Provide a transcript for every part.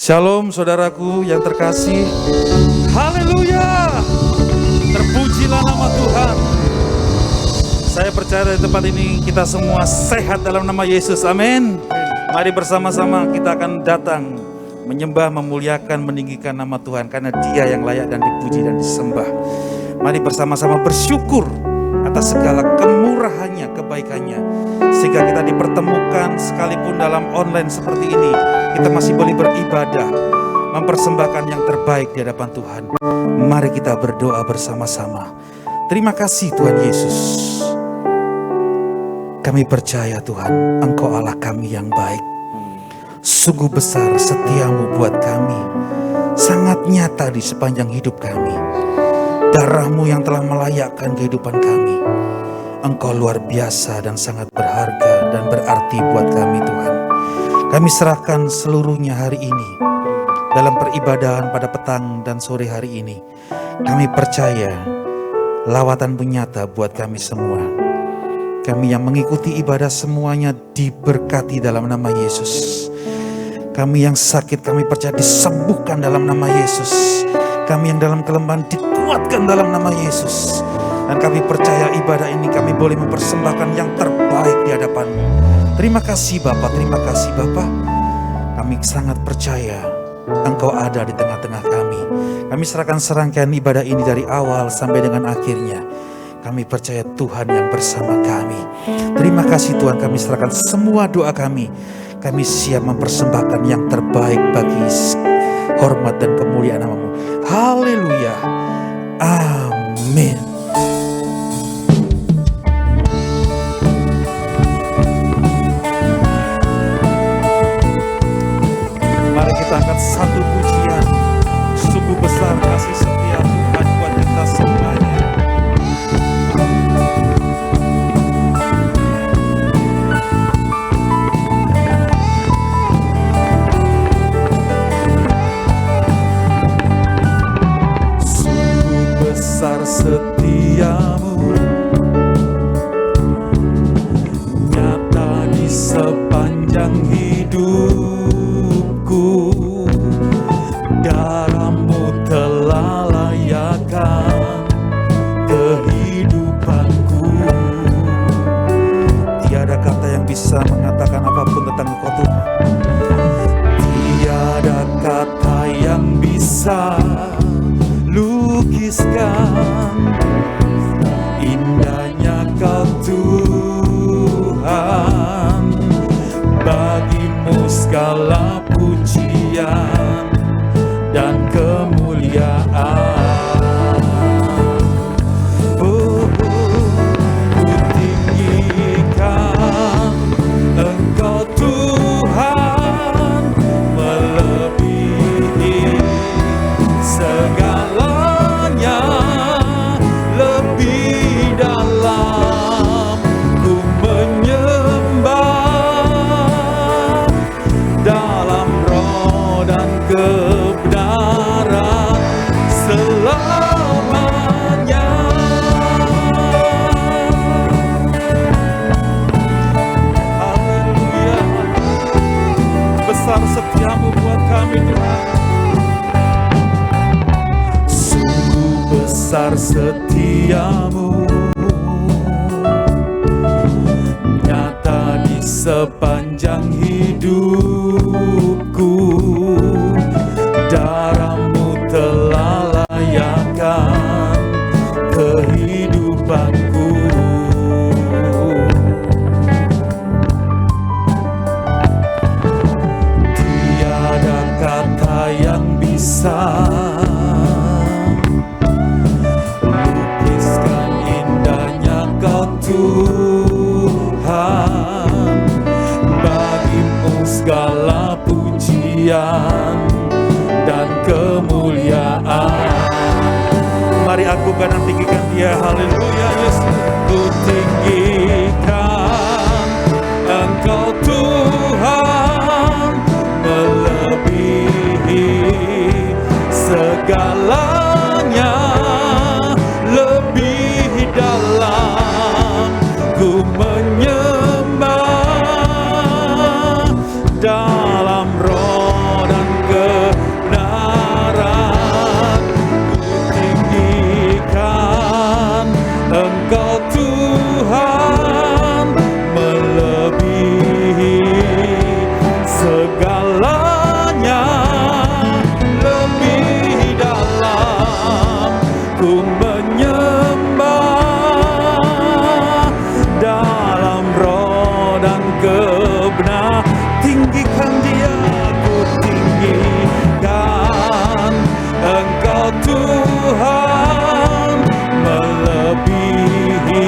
Shalom saudaraku yang terkasih. Haleluya. Terpujilah nama Tuhan. Saya percaya di tempat ini kita semua sehat dalam nama Yesus. Amin. Mari bersama-sama kita akan datang menyembah, memuliakan, meninggikan nama Tuhan karena Dia yang layak dan dipuji dan disembah. Mari bersama-sama bersyukur atas segala kemurahannya, kebaikannya, sehingga kita dipertemukan sekalipun dalam online seperti ini. Kita masih boleh beribadah, mempersembahkan yang terbaik di hadapan Tuhan. Mari kita berdoa bersama-sama. Terima kasih Tuhan Yesus. Kami percaya Tuhan, Engkau Allah kami yang baik. Sungguh besar setiamu buat kami, sangat nyata di sepanjang hidup kami. Darah-Mu yang telah melayakkan kehidupan kami. Engkau luar biasa dan sangat berharga dan berarti buat kami Tuhan. Kami serahkan seluruhnya hari ini dalam peribadahan pada petang dan sore hari ini. Kami percaya lawatan-Mu nyata buat kami semua. Kami yang mengikuti ibadah semuanya diberkati dalam nama Yesus. Kami yang sakit kami percaya disembuhkan dalam nama Yesus. Kami yang dalam kelemahan dikuatkan dalam nama Yesus. Dan kami percaya ibadah ini kami boleh mempersembahkan yang terbaik di hadapan-Mu. Terima kasih Bapa, terima kasih Bapa. Kami sangat percaya Engkau ada di tengah-tengah kami. Kami serahkan serangkaian ibadah ini dari awal sampai dengan akhirnya. Kami percaya Tuhan yang bersama kami. Terima kasih Tuhan, kami serahkan semua doa kami. Kami siap mempersembahkan yang terbaik bagi hormat dan kemuliaan nama-Mu. Haleluya. Amin. Mari kita angkat satu pujian. Sungguh besar kasih setia Tuhan buat kita semuanya. Besar setiamu nyata di sepanjang hidupku. Darah-Mu telah layakkan kehidupanku. Tiada kata yang bisa mengatakan apapun tentang Engkau Tuhan. Tiada kata yang bisa lukiskan indahnya Kau Tuhan. Bagi-Mu segala pujian dan kemuliaan. Oh, ku tinggikan Engkau Tuhan melebihi segalanya, lebih dalam ku menyembah dalam roh dan kebenaran selamanya. Haleluya. Besar setiamu buat kami Tuhan. Besar setiamu nyata di sepanjang hidupku. Darah-Mu telah layakkan kehidupanku. Tiada kata yang bisa Tuhan. Bagi-Mu segala pujian dan kemuliaan. Mari agungkan dan tinggikan Dia. Haleluya Yesus. Ku tinggikan Engkau Tuhan melebihi segalanya, lebih dalam ku menyembah dalam roh dan Tuhan melebihi segalanya, lebih dalam ku menyembah dalam roh dan kebenaran. Tinggikan Dia, ku tinggikan Engkau Tuhan melebihi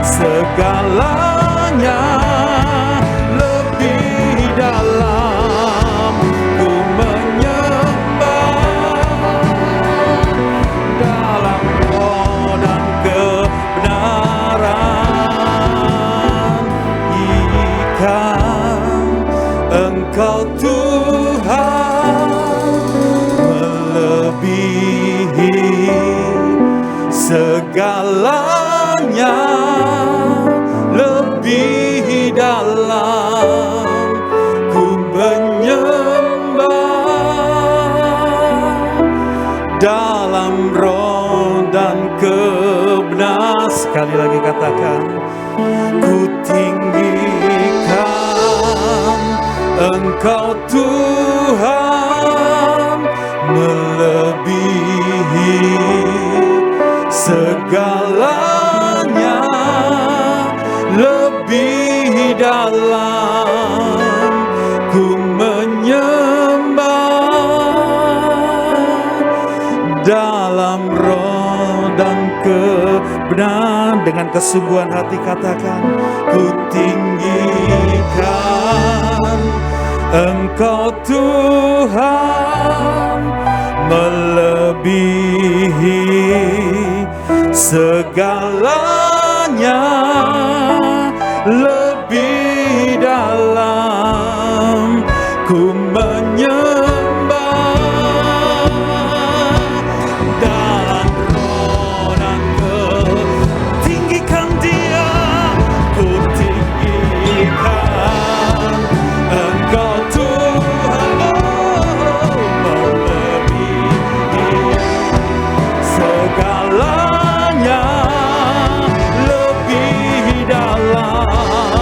segalanya, lebih dalam ku menyembah dalam roh dan kebenaran. Ikan Engkau Tuhan melebihi segalanya, lebih dalam ku menyembah dalam roh dan kebenaran. Sekali lagi katakan, ku tinggikan Engkau Tuhan melebihi segalanya, lebih dalam ku menyembah dalam roh dan kebenaran. Dengan kesungguhan hati katakan, ku tinggikan Engkau Tuhan melebihi segalanya, lebih dalam ku menyembah dalam roh dan tinggikan Dia, ku tinggikan Engkau Tuhan melebihi segalanya, lebih dalam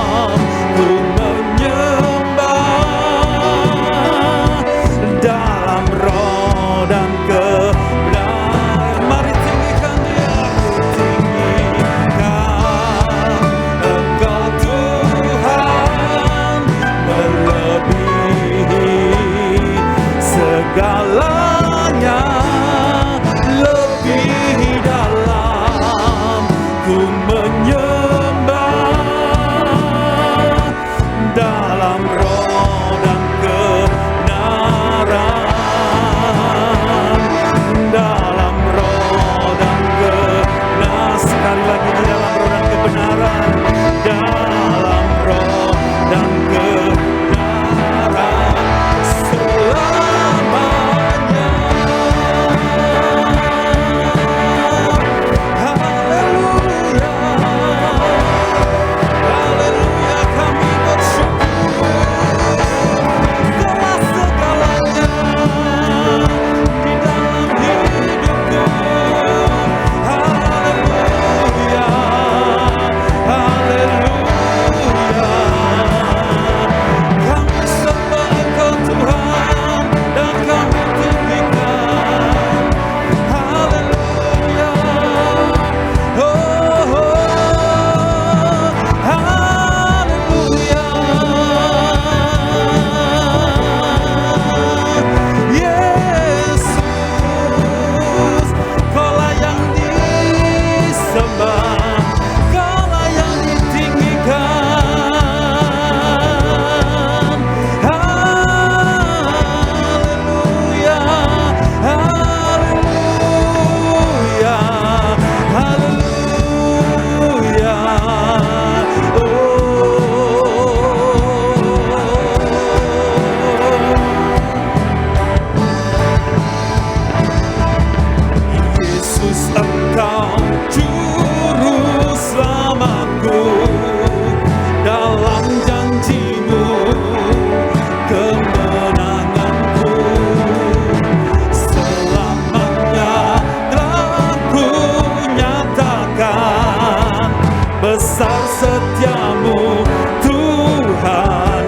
besar setiamu Tuhan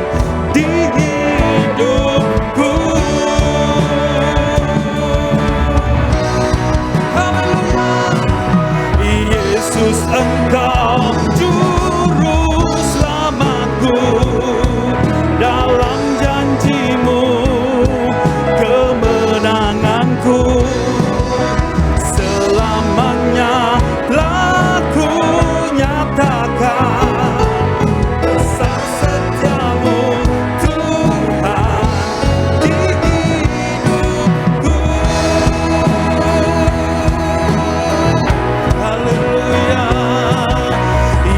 di hidupku. Haleluya. Yesus, Engkau juru selamatku, dalam janji-Mu kemenanganku. Selamanya telah ku nyatakan besar setiamu Tuhan di hidupku. Haleluya.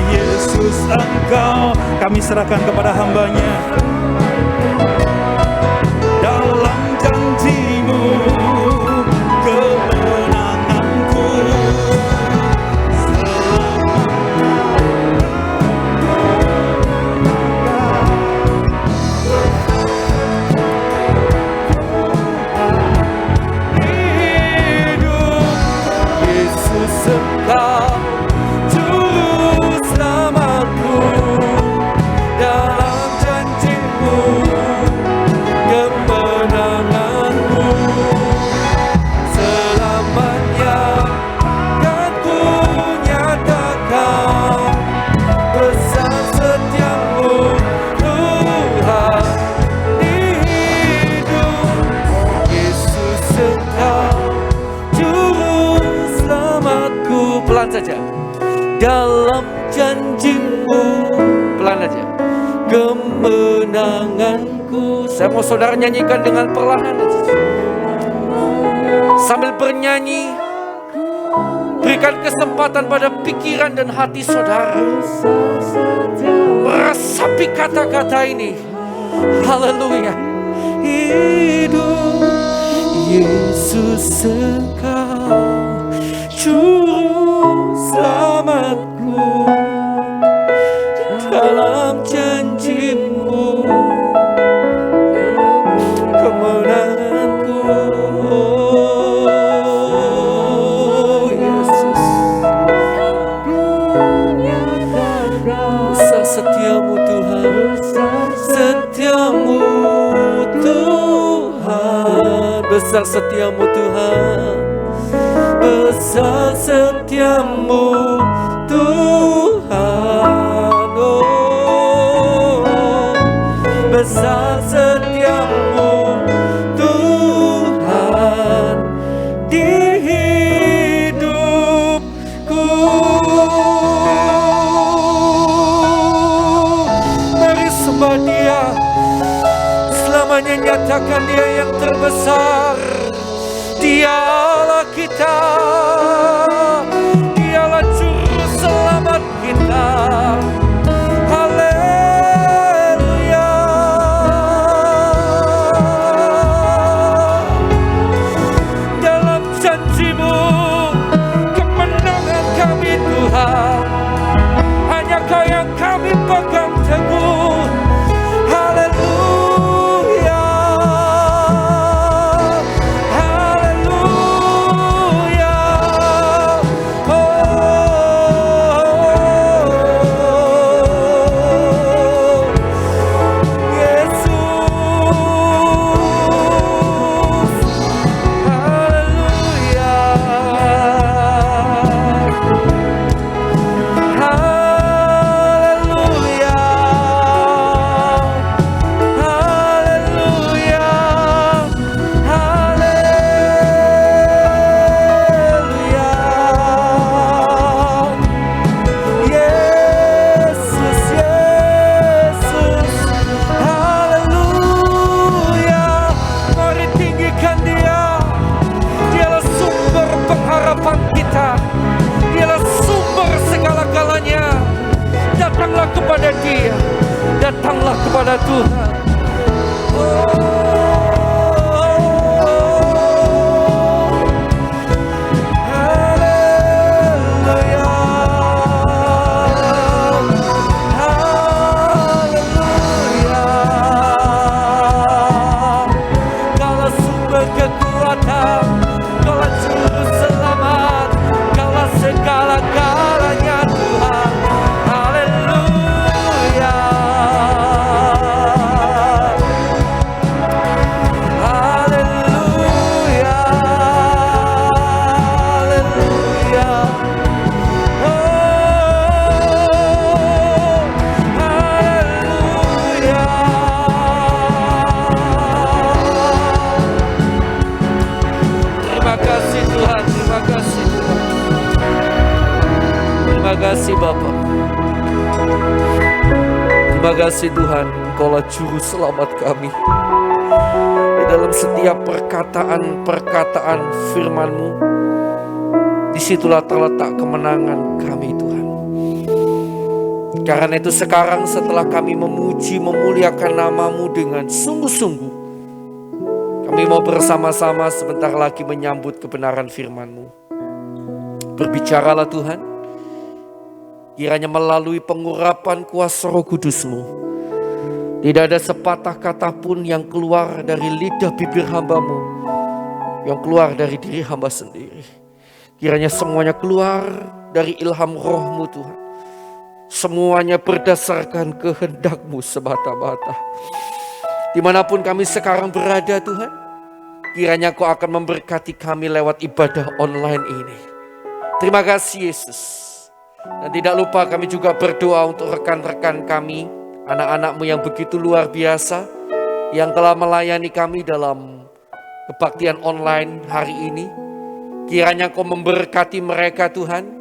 Yesus, Engkau, kami serahkan kepada hamba-Nya. Dalam janji-Mu kemenanganku. Yesus, Engkau juru selamatku, dalam janji-Mu kemenanganku. Selamanya kan ku nyatakan besar setiamu Tuhan di hidup. Yesus, Engkau juru selamatku. Pelan saja. Dalam janji-Mu, pelan aja, kemenanganku. Saya mau saudara nyanyikan dengan perlahan aja. Sambil bernyanyi, berikan kesempatan pada pikiran dan hati saudara meresapi kata-kata ini. Haleluya. Hidup Yesus, Engkau juru selamatku, dalam janji-Mu kemenanganku. Oh, Yesus, besar setiamu Tuhan, setiamu Tuhan, besar setiamu Tuhan, besar setiamu Tuhan. Oh, besar setiamu Tuhan di hidupku. Mari sembah Dia, selamanya nyatakan Dia yang terbesar. Dia Allah kita, Dialah juru selamat kita. Haleluya. Dalam janji-Mu kemenangan kami Tuhan, hanya Kau yang kami pegang teguh. Haleluya. Haleluya. Oh, Yesus. Haleluya. Haleluya. Haleluya. Haleluya. Yesus, Yesus. Haleluya. Mari tinggikan Dia. Dialah sumber pengharapan kita. Dialah sumber segala-galanya. Datanglah kepada Dia. Datanglah kepada Tuhan. Haleluya. Haleluya. Kaulah sumber kekuatan, Kaulah juru selamat, Kaulah segala-galanya Tuhan. Terima kasih Tuhan, Engkaulah juru selamat kami. Di dalam setiap perkataan-perkataan firman-Mu, disitulah terletak kemenangan kami Tuhan. Karena itu sekarang setelah kami memuji, memuliakan nama-Mu dengan sungguh-sungguh, kami mau bersama-sama sebentar lagi menyambut kebenaran firman-Mu. Berbicaralah Tuhan, kiranya melalui pengurapan kuasa Roh Kudus-Mu, tidak ada sepatah kata pun yang keluar dari lidah bibir hamba-Mu, yang keluar dari diri hamba sendiri. Kiranya semuanya keluar dari ilham Roh-Mu Tuhan. Semuanya berdasarkan kehendak-Mu semata-mata. Dimanapun kami sekarang berada Tuhan, kiranya Kau akan memberkati kami lewat ibadah online ini. Terima kasih Yesus. Dan tidak lupa kami juga berdoa untuk rekan-rekan kami, anak-anak-Mu yang begitu luar biasa, yang telah melayani kami dalam kebaktian online hari ini. Kiranya Kau memberkati mereka Tuhan,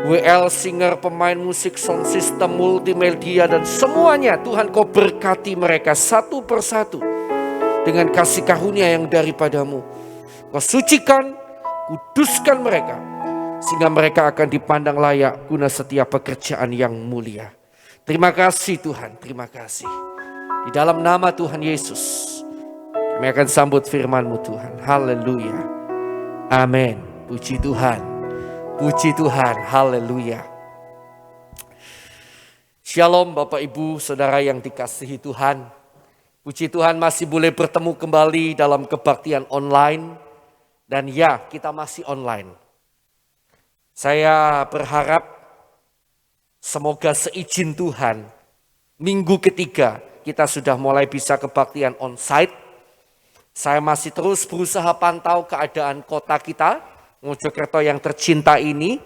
WL, singer, pemain musik, sound system, multimedia, dan semuanya Tuhan Kau berkati mereka satu persatu dengan kasih karunia yang daripada-Mu. Kau sucikan, kuduskan mereka, sehingga mereka akan dipandang layak guna setiap pekerjaan yang mulia. Terima kasih Tuhan, terima kasih. Di dalam nama Tuhan Yesus, kami akan sambut firman-Mu Tuhan. Haleluya. Amin. Puji Tuhan. Puji Tuhan. Haleluya. Shalom Bapak Ibu Saudara yang dikasihi Tuhan. Puji Tuhan masih boleh bertemu kembali dalam kebaktian online. Dan ya, kita masih online. Saya berharap semoga seizin Tuhan, minggu ketiga kita sudah mulai bisa kebaktian onsite. Saya masih terus berusaha pantau keadaan kota kita, Mojokerto yang tercinta ini,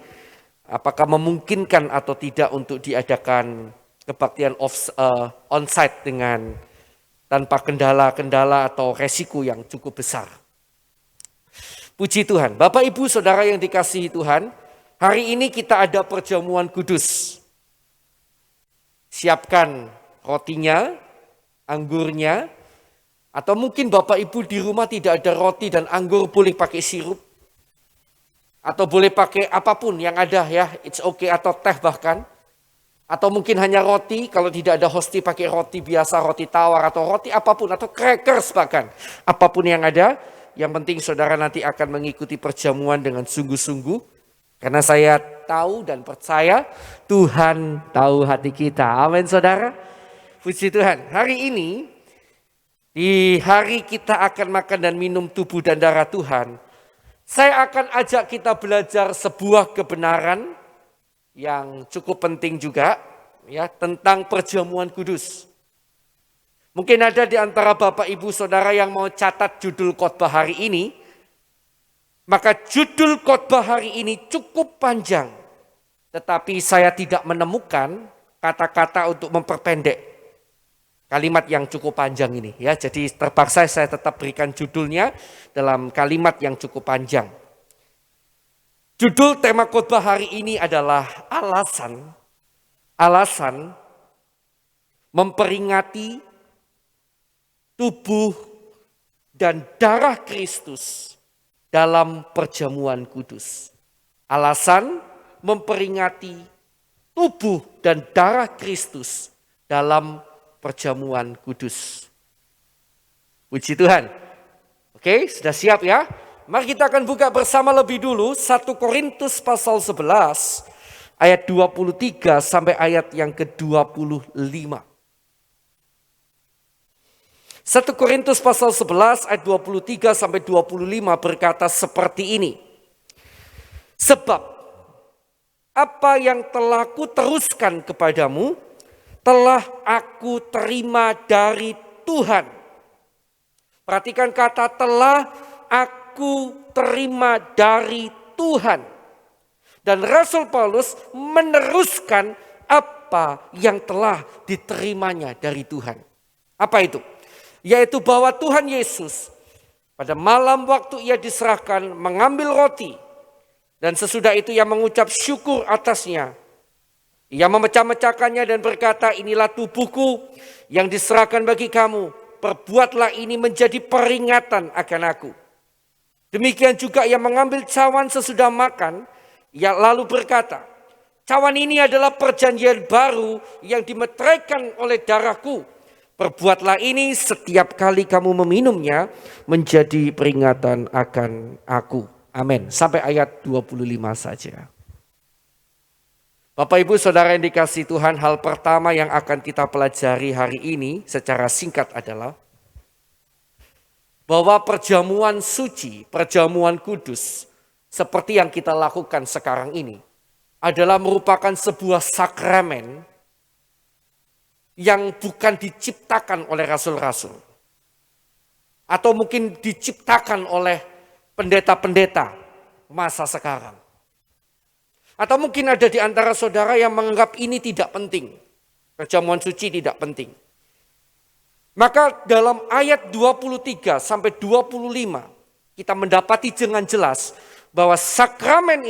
apakah memungkinkan atau tidak untuk diadakan kebaktian onsite dengan tanpa kendala-kendala atau resiko yang cukup besar. Puji Tuhan, Bapak Ibu Saudara yang dikasihi Tuhan, hari ini kita ada perjamuan kudus. Siapkan rotinya, anggurnya, atau mungkin Bapak Ibu di rumah tidak ada roti dan anggur, boleh pakai sirup. Atau boleh pakai apapun yang ada ya, it's okay, atau teh bahkan. Atau mungkin hanya roti, kalau tidak ada hosti pakai roti biasa, roti tawar atau roti apapun, atau crackers bahkan. Apapun yang ada, yang penting saudara nanti akan mengikuti perjamuan dengan sungguh-sungguh. Karena saya tahu dan percaya Tuhan tahu hati kita. Amin saudara. Puji Tuhan. Hari ini, di hari kita akan makan dan minum tubuh dan darah Tuhan, saya akan ajak kita belajar sebuah kebenaran yang cukup penting juga ya, tentang perjamuan kudus. Mungkin ada di antara Bapak Ibu Saudara yang mau catat judul khotbah hari ini. Maka judul khotbah hari ini cukup panjang, tetapi saya tidak menemukan kata-kata untuk memperpendek kalimat yang cukup panjang ini ya. Jadi terpaksa saya tetap berikan judulnya dalam kalimat yang cukup panjang. Judul tema khotbah hari ini adalah alasan memperingati tubuh dan darah Kristus dalam perjamuan kudus. Alasan memperingati tubuh dan darah Kristus dalam perjamuan kudus. Puji Tuhan. Oke, sudah siap ya? Mari kita akan buka bersama lebih dulu 1 Korintus pasal 11 ayat 23 sampai ayat yang ke-25. 1 Korintus pasal 11 ayat 23 sampai 25 berkata seperti ini. Sebab apa yang telah kuteruskan kepadamu telah aku terima dari Tuhan. Perhatikan kata telah aku terima dari Tuhan. Dan Rasul Paulus meneruskan apa yang telah diterimanya dari Tuhan. Apa itu? Yaitu bahwa Tuhan Yesus pada malam waktu ia diserahkan mengambil roti. Dan sesudah itu ia mengucap syukur atasnya. Ia memecah-mecahkannya dan berkata, inilah tubuhku yang diserahkan bagi kamu. Perbuatlah ini menjadi peringatan akan aku. Demikian juga ia mengambil cawan sesudah makan. Ia lalu berkata, cawan ini adalah perjanjian baru yang dimeteraikan oleh darahku. Perbuatlah ini setiap kali kamu meminumnya menjadi peringatan akan aku. Amin. Sampai ayat 25 saja. Bapak Ibu Saudara yang dikasihi Tuhan, hal pertama yang akan kita pelajari hari ini secara singkat adalah bahwa perjamuan suci, perjamuan kudus seperti yang kita lakukan sekarang ini adalah merupakan sebuah sakramen yang bukan diciptakan oleh rasul-rasul. Atau mungkin diciptakan oleh pendeta-pendeta masa sekarang. Atau mungkin ada di antara saudara yang menganggap ini tidak penting. Perjamuan suci tidak penting. Maka dalam ayat 23 sampai 25 kita mendapati dengan jelas bahwa sakramen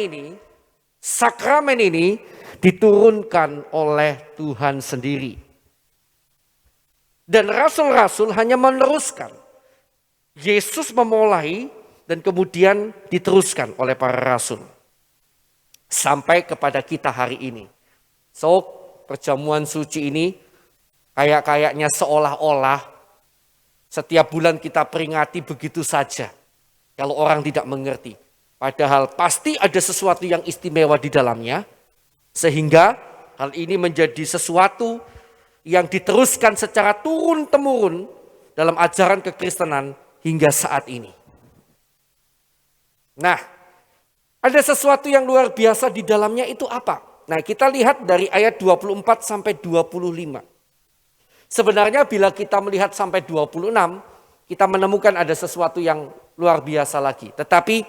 ini diturunkan oleh Tuhan sendiri. Dan rasul-rasul hanya meneruskan. Yesus memulai dan kemudian diteruskan oleh para rasul. Sampai kepada kita hari ini. So, perjamuan suci ini kayaknya seolah-olah setiap bulan kita peringati begitu saja. Kalau orang tidak mengerti. Padahal pasti ada sesuatu yang istimewa di dalamnya. Sehingga hal ini menjadi sesuatu yang diteruskan secara turun-temurun dalam ajaran kekristenan hingga saat ini. Nah, ada sesuatu yang luar biasa di dalamnya itu apa? Nah, kita lihat dari ayat 24 sampai 25. Sebenarnya bila kita melihat sampai 26, kita menemukan ada sesuatu yang luar biasa lagi. Tetapi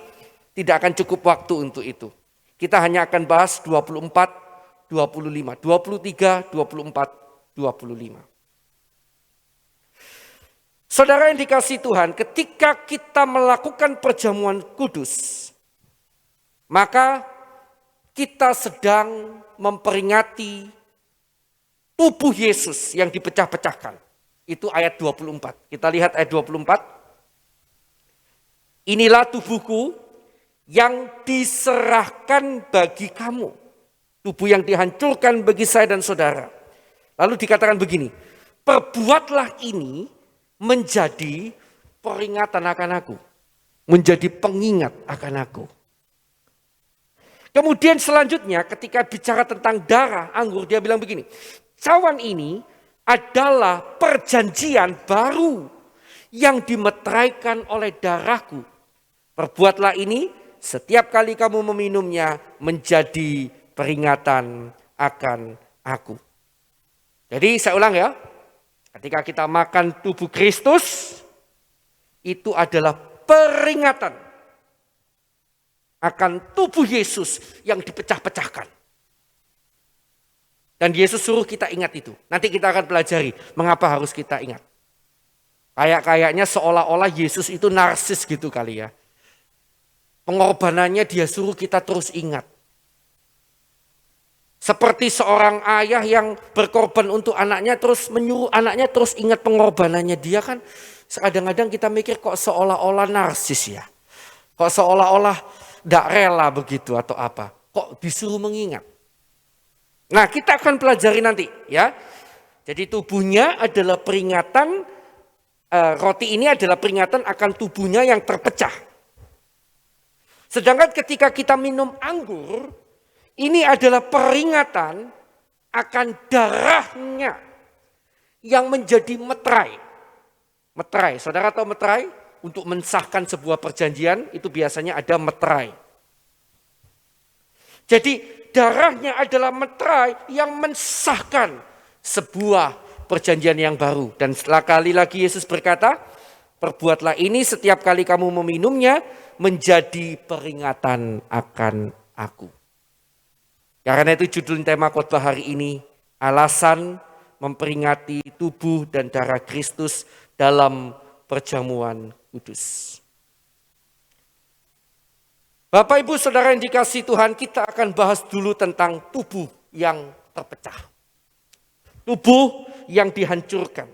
tidak akan cukup waktu untuk itu. Kita hanya akan bahas 24, 25, 23, 24, 25. Saudara yang dikasihi Tuhan, ketika kita melakukan perjamuan kudus, maka kita sedang memperingati tubuh Yesus yang dipecah-pecahkan. Itu ayat 24. Kita lihat ayat 24. Inilah tubuhku yang diserahkan bagi kamu. Tubuh yang dihancurkan bagi saya dan saudara. Lalu dikatakan begini. Perbuatlah ini menjadi peringatan akan aku. Menjadi pengingat akan aku. Kemudian selanjutnya ketika bicara tentang darah anggur, dia bilang begini. Cawan ini adalah perjanjian baru yang dimeteraikan oleh darahku. Perbuatlah ini setiap kali kamu meminumnya menjadi peringatan akan aku. Jadi saya ulang ya. Ketika kita makan tubuh Kristus, itu adalah peringatan akan tubuh Yesus yang dipecah-pecahkan. Dan Yesus suruh kita ingat itu. Nanti kita akan pelajari mengapa harus kita ingat. Kayaknya seolah-olah Yesus itu narsis gitu kali ya. Pengorbanannya dia suruh kita terus ingat. Seperti seorang ayah yang berkorban untuk anaknya terus menyuruh anaknya terus ingat pengorbanannya. Dia kan kadang-kadang kita mikir kok seolah-olah narsis ya. Kok seolah-olah tidak rela begitu atau apa. Kok disuruh mengingat. Nah, kita akan pelajari nanti ya. Jadi tubuhnya adalah peringatan, roti ini adalah peringatan akan tubuhnya yang terpecah. Sedangkan ketika kita minum anggur, ini adalah peringatan akan darahnya yang menjadi meterai. Meterai, saudara tahu meterai? Untuk mensahkan sebuah perjanjian itu biasanya ada meterai. Jadi darahnya adalah meterai yang mensahkan sebuah perjanjian yang baru. Dan sekali lagi Yesus berkata, perbuatlah ini setiap kali kamu meminumnya menjadi peringatan akan aku. Karena itu judul tema khotbah hari ini, alasan memperingati tubuh dan darah Kristus dalam perjamuan kudus. Bapak Ibu Saudara yang dikasihi Tuhan, kita akan bahas dulu tentang tubuh yang terpecah. Tubuh yang dihancurkan.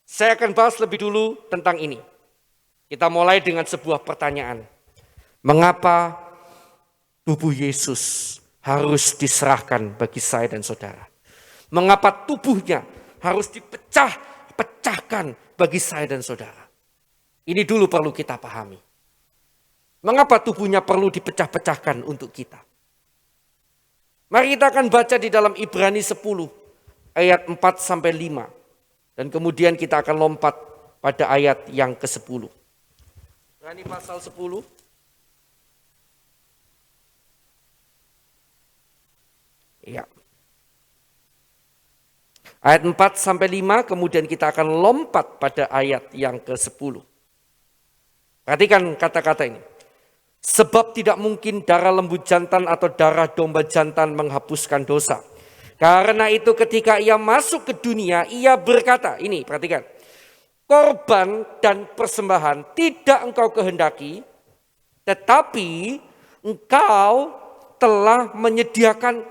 Saya akan bahas lebih dulu tentang ini. Kita mulai dengan sebuah pertanyaan. Mengapa tubuh Yesus harus diserahkan bagi saya dan saudara? Mengapa tubuhnya harus dipecahkan bagi saya dan saudara? Ini dulu perlu kita pahami. Mengapa tubuhnya perlu dipecah-pecahkan untuk kita? Mari kita akan baca di dalam Ibrani 10 ayat 4 sampai 5. Dan kemudian kita akan lompat pada ayat yang ke-10. Ibrani pasal 10. Ya. Ayat 4 sampai 5, kemudian kita akan lompat pada ayat yang ke-10. Perhatikan kata-kata ini. Sebab tidak mungkin darah lembu jantan atau darah domba jantan menghapuskan dosa. Karena itu ketika ia masuk ke dunia, ia berkata, ini perhatikan. Korban dan persembahan tidak engkau kehendaki, tetapi engkau telah menyediakan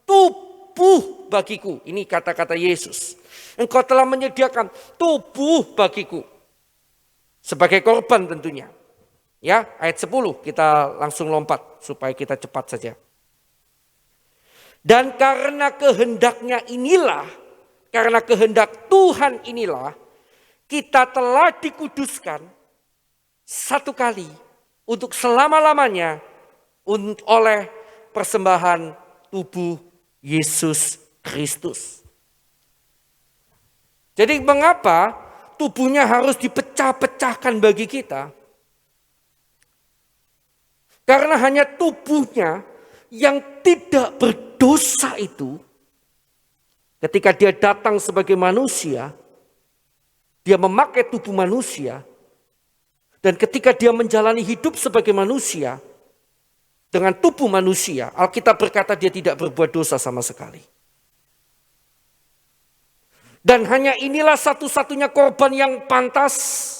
tubuh bagiku. Ini kata-kata Yesus. Engkau telah menyediakan tubuh bagiku. Sebagai korban tentunya. Ya, ayat 10 kita langsung lompat supaya kita cepat saja. Dan karena kehendaknya inilah, karena kehendak Tuhan inilah, kita telah dikuduskan satu kali untuk selama-lamanya oleh persembahan tubuh Yesus Kristus. Jadi mengapa tubuhnya harus dipecah-pecahkan bagi kita? Karena hanya tubuhnya yang tidak berdosa itu, ketika dia datang sebagai manusia, dia memakai tubuh manusia, dan ketika dia menjalani hidup sebagai manusia, dengan tubuh manusia, Alkitab berkata dia tidak berbuat dosa sama sekali. Dan hanya inilah satu-satunya korban yang pantas.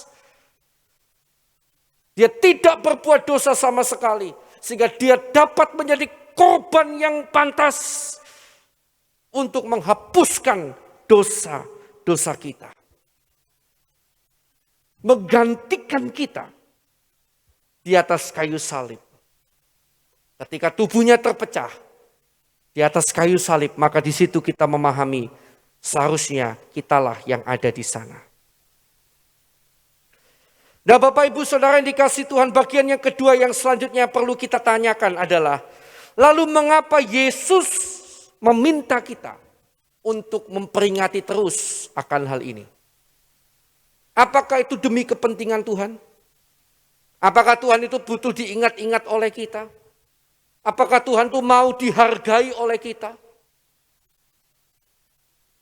Dia tidak berbuat dosa sama sekali, sehingga dia dapat menjadi korban yang pantas untuk menghapuskan dosa-dosa kita. Menggantikan kita di atas kayu salib. Ketika tubuhnya terpecah di atas kayu salib, maka di situ kita memahami seharusnya kitalah yang ada di sana. Nah, Bapak Ibu Saudara yang dikasihi Tuhan, bagian yang kedua yang selanjutnya perlu kita tanyakan adalah, lalu mengapa Yesus meminta kita untuk memperingati terus akan hal ini? Apakah itu demi kepentingan Tuhan? Apakah Tuhan itu butuh diingat-ingat oleh kita? Apakah Tuhan itu mau dihargai oleh kita?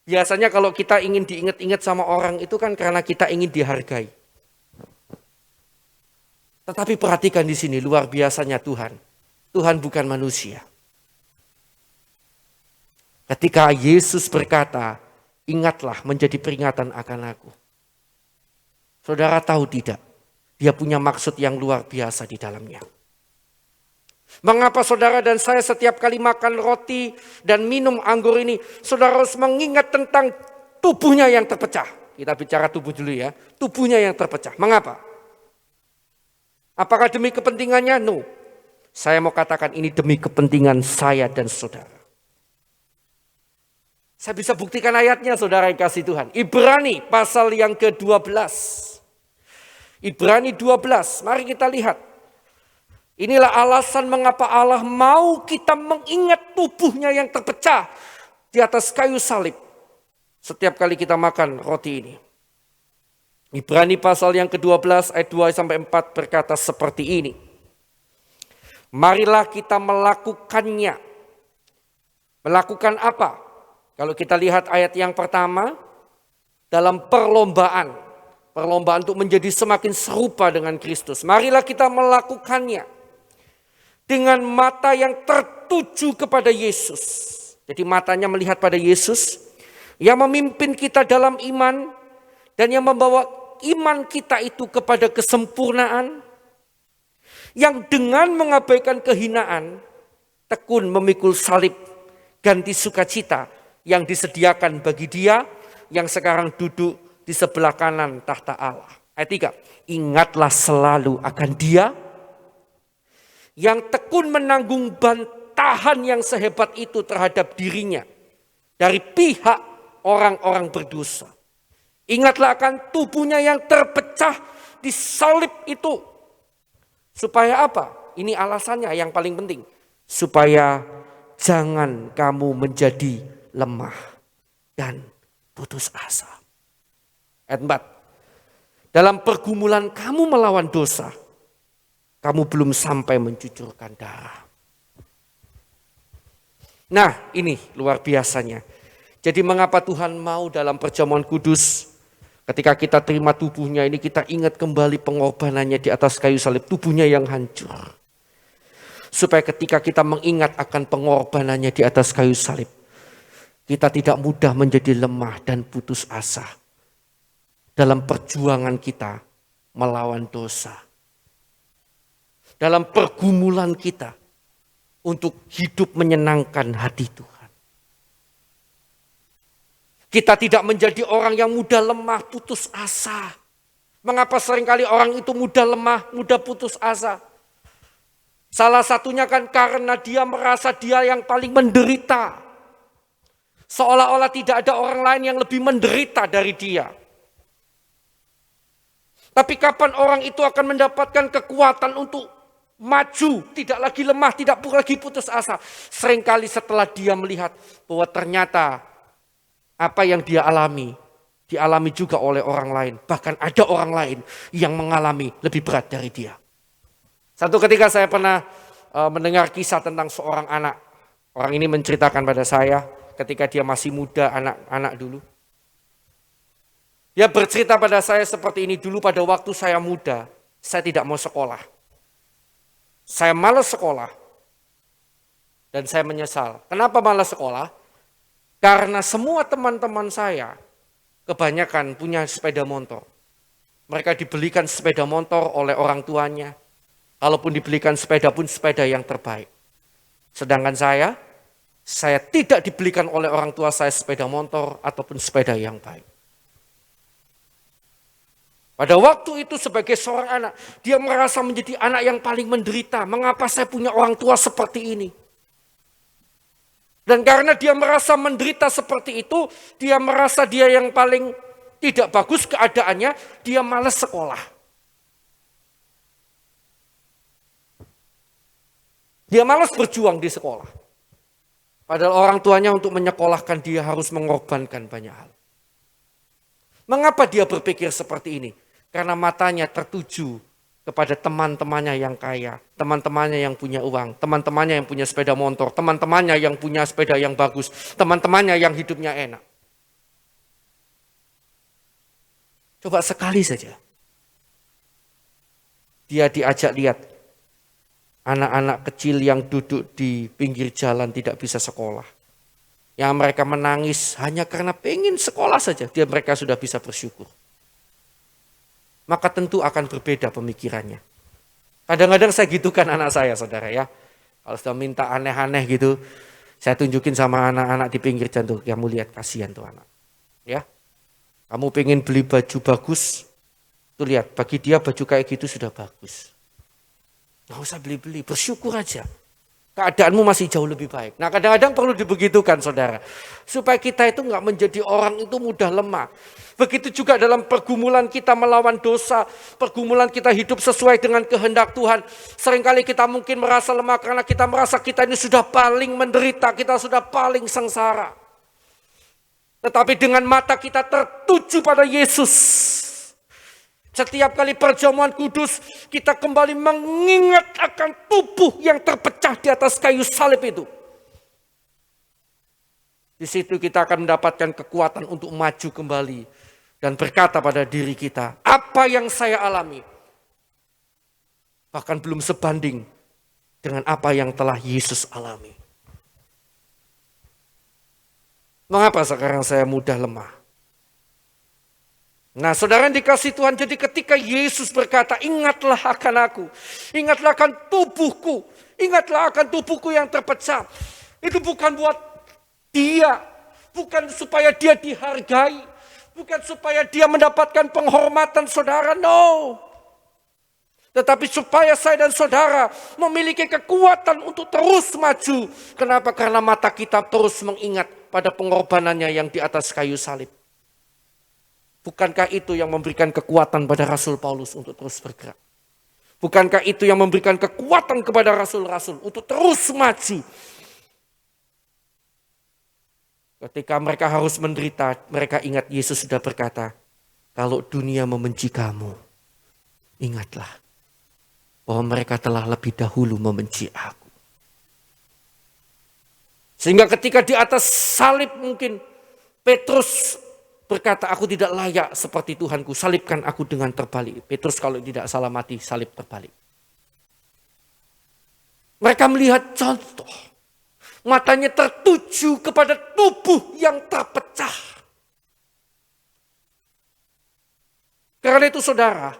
Biasanya kalau kita ingin diingat-ingat sama orang itu kan karena kita ingin dihargai. Tetapi perhatikan di sini luar biasanya Tuhan. Tuhan bukan manusia. Ketika Yesus berkata, ingatlah menjadi peringatan akan aku. Saudara tahu tidak? Dia punya maksud yang luar biasa di dalamnya. Mengapa saudara dan saya setiap kali makan roti dan minum anggur ini, saudara harus mengingat tentang tubuhnya yang terpecah. Kita bicara tubuh dulu ya. Tubuhnya yang terpecah. Mengapa? Apakah demi kepentingannya? No. Saya mau katakan ini demi kepentingan saya dan saudara. Saya bisa buktikan ayatnya saudara yang kasih Tuhan. Ibrani pasal yang ke-12. Ibrani 12, mari kita lihat. Inilah alasan mengapa Allah mau kita mengingat tubuhnya yang terpecah di atas kayu salib. Setiap kali kita makan roti ini. Ibrani pasal yang ke-12 ayat 2-4 berkata seperti ini. Marilah kita melakukannya. Melakukan apa? Kalau kita lihat ayat yang pertama, dalam perlombaan. Perlombaan untuk menjadi semakin serupa dengan Kristus. Marilah kita melakukannya. Dengan mata yang tertuju kepada Yesus. Jadi matanya melihat pada Yesus. Yang memimpin kita dalam iman. Dan yang membawa iman kita itu kepada kesempurnaan. Yang dengan mengabaikan kehinaan. tekun memikul salib, ganti sukacita yang disediakan bagi dia yang sekarang duduk di sebelah kanan tahta Allah. Ayat 3, ingatlah selalu akan dia yang tekun menanggung bantahan yang sehebat itu terhadap dirinya dari pihak orang-orang berdosa. Ingatlah akan tubuhnya yang terpecah di salib itu. Supaya apa? Ini alasannya yang paling penting. Supaya jangan kamu menjadi lemah dan putus asa. Ayat 4. Dalam pergumulan kamu melawan dosa, kamu belum sampai mencucurkan darah. Nah, ini luar biasanya. Jadi mengapa Tuhan mau dalam perjamuan kudus, ketika kita terima tubuhnya ini, kita ingat kembali pengorbanannya di atas kayu salib, tubuhnya yang hancur. Supaya ketika kita mengingat akan pengorbanannya di atas kayu salib, kita tidak mudah menjadi lemah dan putus asa dalam perjuangan kita melawan dosa. Dalam pergumulan kita untuk hidup menyenangkan hati Tuhan. Kita tidak menjadi orang yang mudah lemah, putus asa. Mengapa seringkali orang itu mudah lemah, mudah putus asa? Salah satunya kan karena dia merasa dia yang paling menderita. Seolah-olah tidak ada orang lain yang lebih menderita dari dia. Tapi kapan orang itu akan mendapatkan kekuatan untuk maju, tidak lagi lemah, tidak lagi putus asa. Seringkali setelah dia melihat bahwa ternyata apa yang dia alami, dialami juga oleh orang lain. Bahkan ada orang lain yang mengalami lebih berat dari dia. Satu ketika saya pernah mendengar kisah tentang seorang anak. Orang ini menceritakan pada saya ketika dia masih muda, anak-anak dulu. Dia bercerita pada saya seperti ini, dulu pada waktu saya muda, saya tidak mau sekolah. Saya malas sekolah dan saya menyesal. Kenapa malas sekolah? Karena semua teman-teman saya kebanyakan punya sepeda motor. Mereka dibelikan sepeda motor oleh orang tuanya. Kalaupun dibelikan sepeda pun sepeda yang terbaik. Sedangkan saya tidak dibelikan oleh orang tua saya sepeda motor ataupun sepeda yang baik. Pada waktu itu sebagai seorang anak, dia merasa menjadi anak yang paling menderita. Mengapa saya punya orang tua seperti ini? Dan karena dia merasa menderita seperti itu, dia merasa dia yang paling tidak bagus keadaannya, dia malas sekolah. Dia malas berjuang di sekolah. Padahal orang tuanya untuk menyekolahkan dia harus mengorbankan banyak hal. Mengapa dia berpikir seperti ini? Karena matanya tertuju kepada teman-temannya yang kaya, teman-temannya yang punya uang, teman-temannya yang punya sepeda motor, teman-temannya yang punya sepeda yang bagus, teman-temannya yang hidupnya enak. Coba sekali saja. Dia diajak lihat anak-anak kecil yang duduk di pinggir jalan tidak bisa sekolah. Yang mereka menangis hanya karena pengen sekolah saja, mereka sudah bisa bersyukur. Maka tentu akan berbeda pemikirannya. Kadang-kadang saya gitukan anak saya, saudara ya. Kalau sudah minta aneh-aneh gitu, saya tunjukin sama anak-anak di pinggir jalan, kamu lihat kasihan tuh anak. Ya, kamu pengen beli baju bagus, tuh lihat bagi dia baju kayak gitu sudah bagus. Nggak usah beli-beli, bersyukur aja. Keadaanmu masih jauh lebih baik. Nah kadang-kadang perlu dibegitukan saudara. Supaya kita itu nggak menjadi orang itu mudah lemah. Begitu juga dalam pergumulan kita melawan dosa. Pergumulan kita hidup sesuai dengan kehendak Tuhan. Seringkali kita mungkin merasa lemah karena kita merasa kita ini sudah paling menderita. Kita sudah paling sengsara. Tetapi dengan mata kita tertuju pada Yesus. Setiap kali perjamuan kudus kita kembali mengingat akan tubuh yang terpecah di atas kayu salib itu. Di situ kita akan mendapatkan kekuatan untuk maju kembali dan berkata pada diri kita, apa yang saya alami bahkan belum sebanding dengan apa yang telah Yesus alami. Mengapa sekarang saya mudah lemah? Nah saudara yang dikasih Tuhan, jadi ketika Yesus berkata, ingatlah akan aku, ingatlah akan tubuhku Ingatlah akan tubuhku yang terpecah. Itu bukan buat dia. Bukan supaya dia dihargai. Bukan supaya dia mendapatkan penghormatan saudara. No. Tetapi supaya saya dan saudara memiliki kekuatan untuk terus maju. Kenapa? Karena mata kita terus mengingat pada pengorbanannya yang di atas kayu salib. Bukankah itu yang memberikan kekuatan pada Rasul Paulus untuk terus bergerak? Bukankah itu yang memberikan kekuatan kepada rasul-rasul untuk terus maju? Ketika mereka harus menderita, mereka ingat Yesus sudah berkata, kalau dunia membenci kamu, ingatlah bahwa mereka telah lebih dahulu membenci aku. Sehingga ketika di atas salib mungkin Petrus berkata, aku tidak layak seperti Tuhanku, salibkan aku dengan terbalik. Petrus kalau tidak salah mati, salib terbalik. Mereka melihat contoh. Matanya tertuju kepada tubuh yang terpecah. Karena itu saudara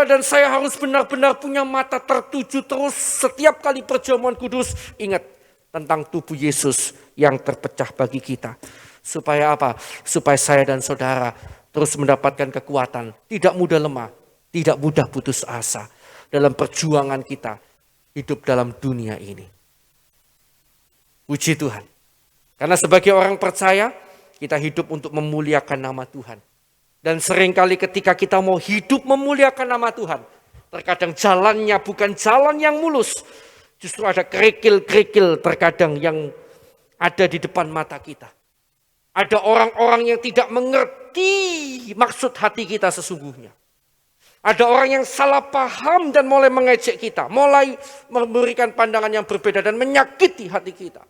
dan saya harus benar-benar punya mata tertuju terus setiap kali perjamuan kudus. Ingat tentang tubuh Yesus yang terpecah bagi kita. Supaya apa? Supaya saya dan saudara terus mendapatkan kekuatan. Tidak mudah lemah, tidak mudah putus asa dalam perjuangan kita hidup dalam dunia ini. Puji Tuhan. Karena sebagai orang percaya, kita hidup untuk memuliakan nama Tuhan. Dan seringkali ketika kita mau hidup memuliakan nama Tuhan, terkadang jalannya bukan jalan yang mulus. Justru ada kerikil-kerikil terkadang yang ada di depan mata kita. Ada orang-orang yang tidak mengerti maksud hati kita sesungguhnya. Ada orang yang salah paham dan mulai mengejek kita. Mulai memberikan pandangan yang berbeda dan menyakiti hati kita.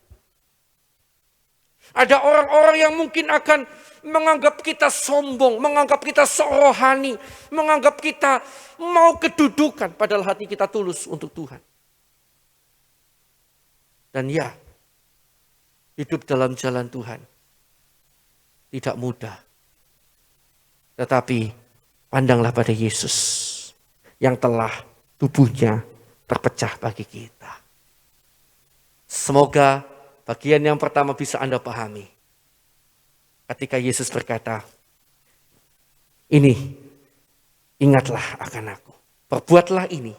Ada orang-orang yang mungkin akan menganggap kita sombong, menganggap kita sok rohani, menganggap kita mau kedudukan, padahal hati kita tulus untuk Tuhan. Dan ya, hidup dalam jalan Tuhan tidak mudah. Tetapi pandanglah pada Yesus yang telah tubuhnya terpecah bagi kita. Semoga bagian yang pertama bisa Anda pahami. Ketika Yesus berkata, ini ingatlah akan aku. Perbuatlah ini.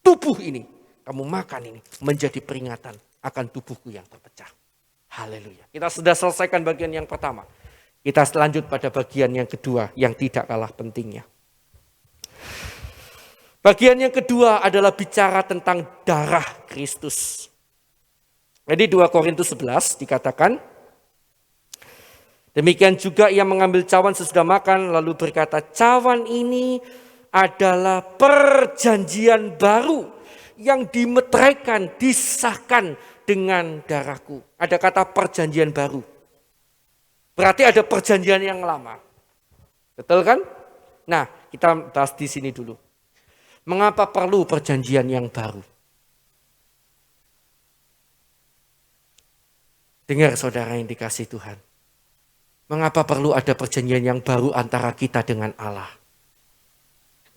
Tubuh ini. Kamu makan ini. Menjadi peringatan akan tubuhku yang terpecah. Haleluya. Kita sudah selesaikan bagian yang pertama. Kita lanjut pada bagian yang kedua yang tidak kalah pentingnya. Bagian yang kedua adalah bicara tentang darah Kristus. Jadi 2 Korintus 11 dikatakan, demikian juga ia mengambil cawan sesudah makan lalu berkata, cawan ini adalah perjanjian baru yang dimeteraikan, disahkan dengan darahku. Ada kata perjanjian baru. Berarti ada perjanjian yang lama. Betul kan? Nah, kita bahas di sini dulu. Mengapa perlu perjanjian yang baru? Dengar saudara yang dikasihi Tuhan. Mengapa perlu ada perjanjian yang baru antara kita dengan Allah?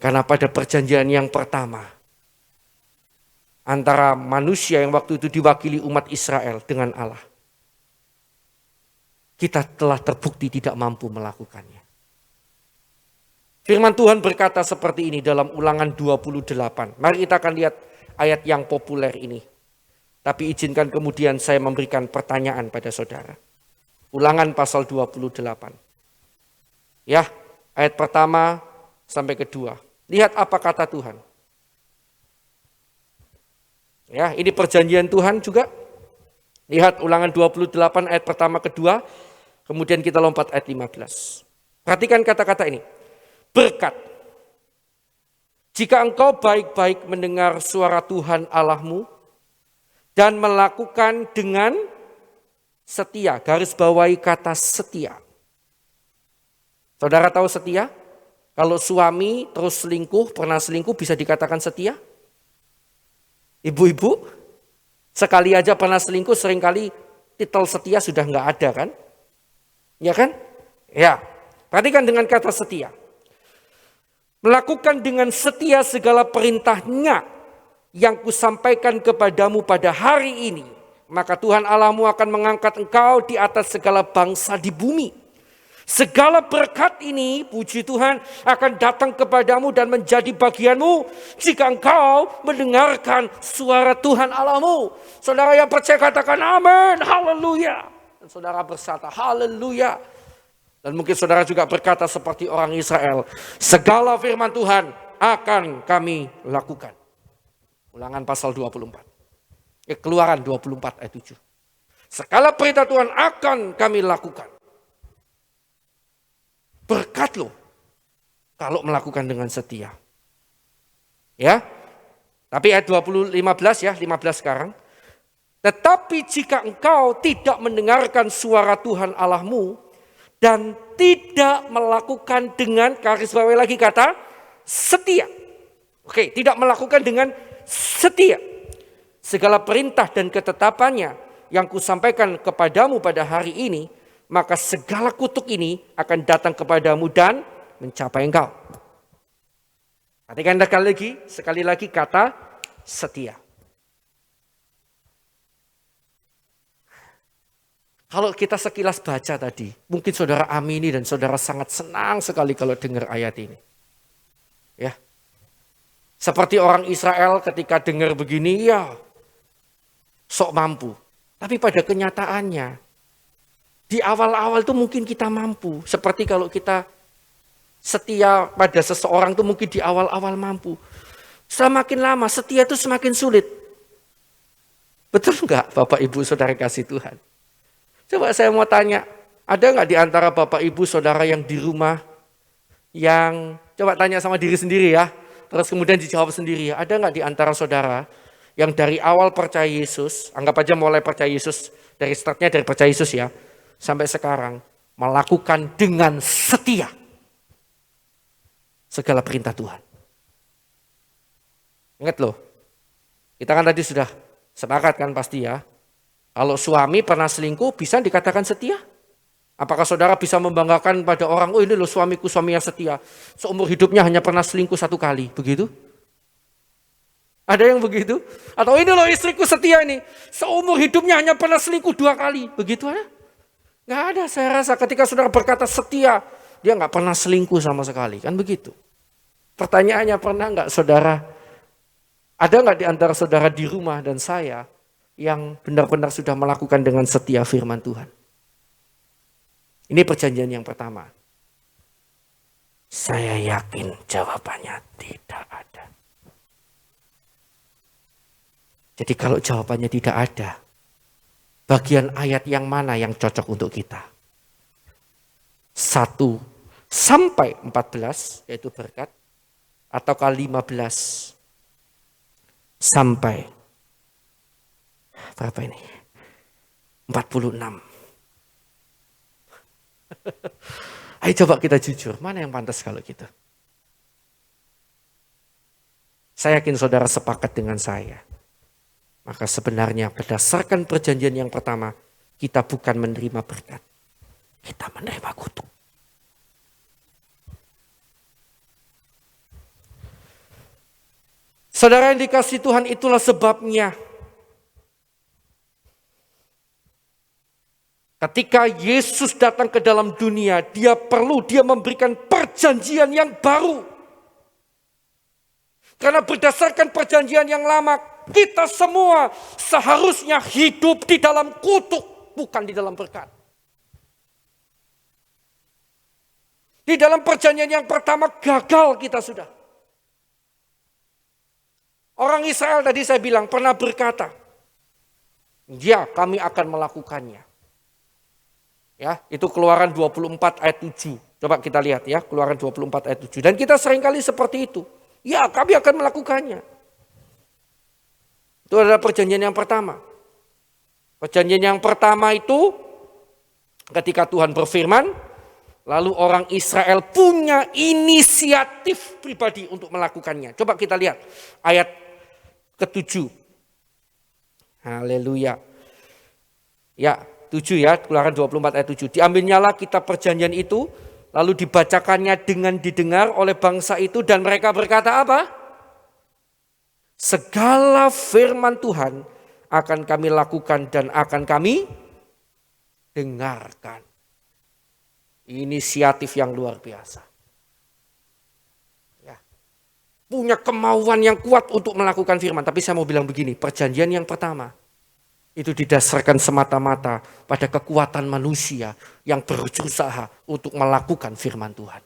Karena pada perjanjian yang pertama, antara manusia yang waktu itu diwakili umat Israel dengan Allah, kita telah terbukti tidak mampu melakukannya. Firman Tuhan berkata seperti ini dalam Ulangan 28. Mari kita akan lihat ayat yang populer ini. Tapi izinkan kemudian saya memberikan pertanyaan pada saudara. Ulangan pasal 28. Ya, ayat pertama sampai kedua. Lihat apa kata Tuhan. Ya, ini perjanjian Tuhan juga. Lihat Ulangan 28 ayat pertama kedua. Kemudian kita lompat ayat 15. Perhatikan kata-kata ini. Berkat. Jika engkau baik-baik mendengar suara Tuhan Allahmu dan melakukan dengan setia. Garis bawahi kata setia. Saudara tahu setia? Kalau suami terus selingkuh, pernah selingkuh bisa dikatakan setia? Ibu-ibu, sekali aja pernah selingkuh seringkali titel setia sudah nggak ada kan? Ya kan? Ya, perhatikan dengan kata setia. Melakukan dengan setia segala perintahnya yang kusampaikan kepadamu pada hari ini, maka Tuhan Allahmu akan mengangkat engkau di atas segala bangsa di bumi. Segala berkat ini, puji Tuhan, akan datang kepadamu dan menjadi bagianmu jika engkau mendengarkan suara Tuhan Allahmu. Saudara yang percaya katakan amin, haleluya. Dan saudara bersata, haleluya. Dan mungkin saudara juga berkata seperti orang Israel, segala firman Tuhan akan kami lakukan. Ulangan pasal 24. Keluaran 24 ayat 7. Segala perintah Tuhan akan kami lakukan. Berkat loh kalau melakukan dengan setia. Ya. Tapi ayat 15 ya, 15 sekarang. Tetapi jika engkau tidak mendengarkan suara Tuhan Allahmu dan tidak melakukan dengan, garis bawahi lagi kata setia. Oke, tidak melakukan dengan setia segala perintah dan ketetapannya yang kusampaikan kepadamu pada hari ini, maka segala kutuk ini akan datang kepadamu dan mencapai engkau. Perhatikan sekali lagi kata setia. Kalau kita sekilas baca tadi, mungkin saudara amini dan saudara sangat senang sekali kalau dengar ayat ini. Ya. Seperti orang Israel ketika dengar begini, ya sok mampu. Tapi pada kenyataannya, di awal-awal itu mungkin kita mampu. Seperti kalau kita setia pada seseorang itu mungkin di awal-awal mampu. Semakin lama setia itu semakin sulit. Betul enggak Bapak Ibu Saudara kasih Tuhan? Coba saya mau tanya, ada enggak di antara Bapak Ibu Saudara yang di rumah yang, coba tanya sama diri sendiri ya. Terus kemudian dijawab sendiri ya. Ada enggak di antara saudara yang dari awal percaya Yesus, anggap aja mulai percaya Yesus, dari startnya dari percaya Yesus ya, sampai sekarang melakukan dengan setia segala perintah Tuhan. Ingat loh, kita kan tadi sudah sepakat kan pasti ya. Kalau suami pernah selingkuh bisa dikatakan setia? Apakah saudara bisa membanggakan pada orang, oh ini loh suamiku suami yang setia. Seumur hidupnya hanya pernah selingkuh 1 kali, begitu? Ada yang begitu? Atau ini loh istriku setia ini, seumur hidupnya hanya pernah selingkuh 2 kali, begitu ada? Nggak ada, saya rasa ketika saudara berkata setia, dia nggak pernah selingkuh sama sekali, kan begitu. Pertanyaannya, pernah nggak saudara, ada nggak di antara saudara di rumah dan saya yang benar-benar sudah melakukan dengan setia firman Tuhan? Ini perjanjian yang pertama. Saya yakin jawabannya tidak ada. Jadi kalau jawabannya tidak ada, bagian ayat yang mana yang cocok untuk kita? 1 sampai 14 yaitu berkat, ataukah 15 sampai berapa ini? 46. Ayo coba kita jujur, mana yang pantas kalau gitu? Saya yakin saudara sepakat dengan saya. Maka sebenarnya berdasarkan perjanjian yang pertama, kita bukan menerima berkat, kita menerima kutuk. Saudara yang dikasihi Tuhan, itulah sebabnya ketika Yesus datang ke dalam dunia, dia memberikan perjanjian yang baru. Karena berdasarkan perjanjian yang lama, kita semua seharusnya hidup di dalam kutuk, bukan di dalam berkat. Di dalam perjanjian yang pertama gagal kita sudah. Orang Israel tadi saya bilang pernah berkata, ya kami akan melakukannya. Ya, itu Keluaran 24 ayat 7. Coba kita lihat ya, Keluaran 24 ayat 7. Dan kita seringkali seperti itu. Ya, kami akan melakukannya. Itu adalah perjanjian yang pertama. Perjanjian yang pertama itu ketika Tuhan berfirman, lalu orang Israel punya inisiatif pribadi untuk melakukannya. Coba kita lihat ayat ke-7. Haleluya. Ya, 7 ya, Keluaran 24 ayat 7. Diambilnyalah kitab perjanjian itu, lalu dibacakannya dengan didengar oleh bangsa itu, dan mereka berkata apa? Segala firman Tuhan akan kami lakukan dan akan kami dengarkan. Inisiatif yang luar biasa. Ya. Punya kemauan yang kuat untuk melakukan firman. Tapi saya mau bilang begini, perjanjian yang pertama itu didasarkan semata-mata pada kekuatan manusia yang berusaha untuk melakukan firman Tuhan.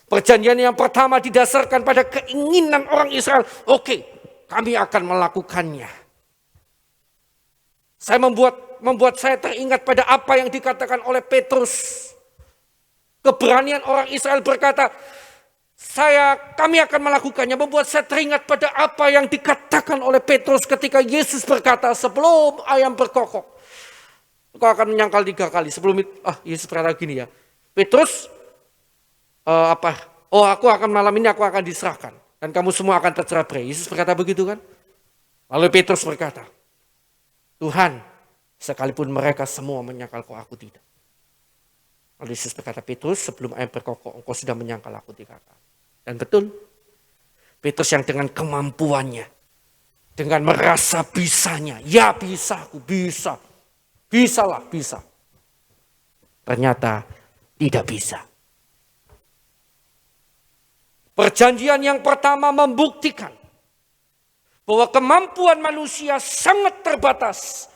Perjanjian yang pertama didasarkan pada keinginan orang Israel. Oke, kami akan melakukannya. Saya membuat saya teringat pada apa yang dikatakan oleh Petrus. Keberanian orang Israel berkata, kami akan melakukannya. Membuat saya teringat pada apa yang dikatakan oleh Petrus ketika Yesus berkata, sebelum ayam berkokok, kau akan menyangkal 3 kali. Sebelum itu, Yesus berkata gini ya, Petrus, aku akan malam ini aku akan diserahkan dan kamu semua akan tercerai. Yesus berkata begitu kan? Lalu Petrus berkata, Tuhan, sekalipun mereka semua menyangkal kau, aku tidak. Lalu Yesus berkata, Petrus, sebelum ayam berkokok engkau sudah menyangkal aku 3 kali. Dan betul, Petrus yang dengan kemampuannya, dengan merasa bisanya, ya bisa, aku bisa, bisa. Ternyata tidak bisa. Perjanjian yang pertama membuktikan bahwa kemampuan manusia sangat terbatas.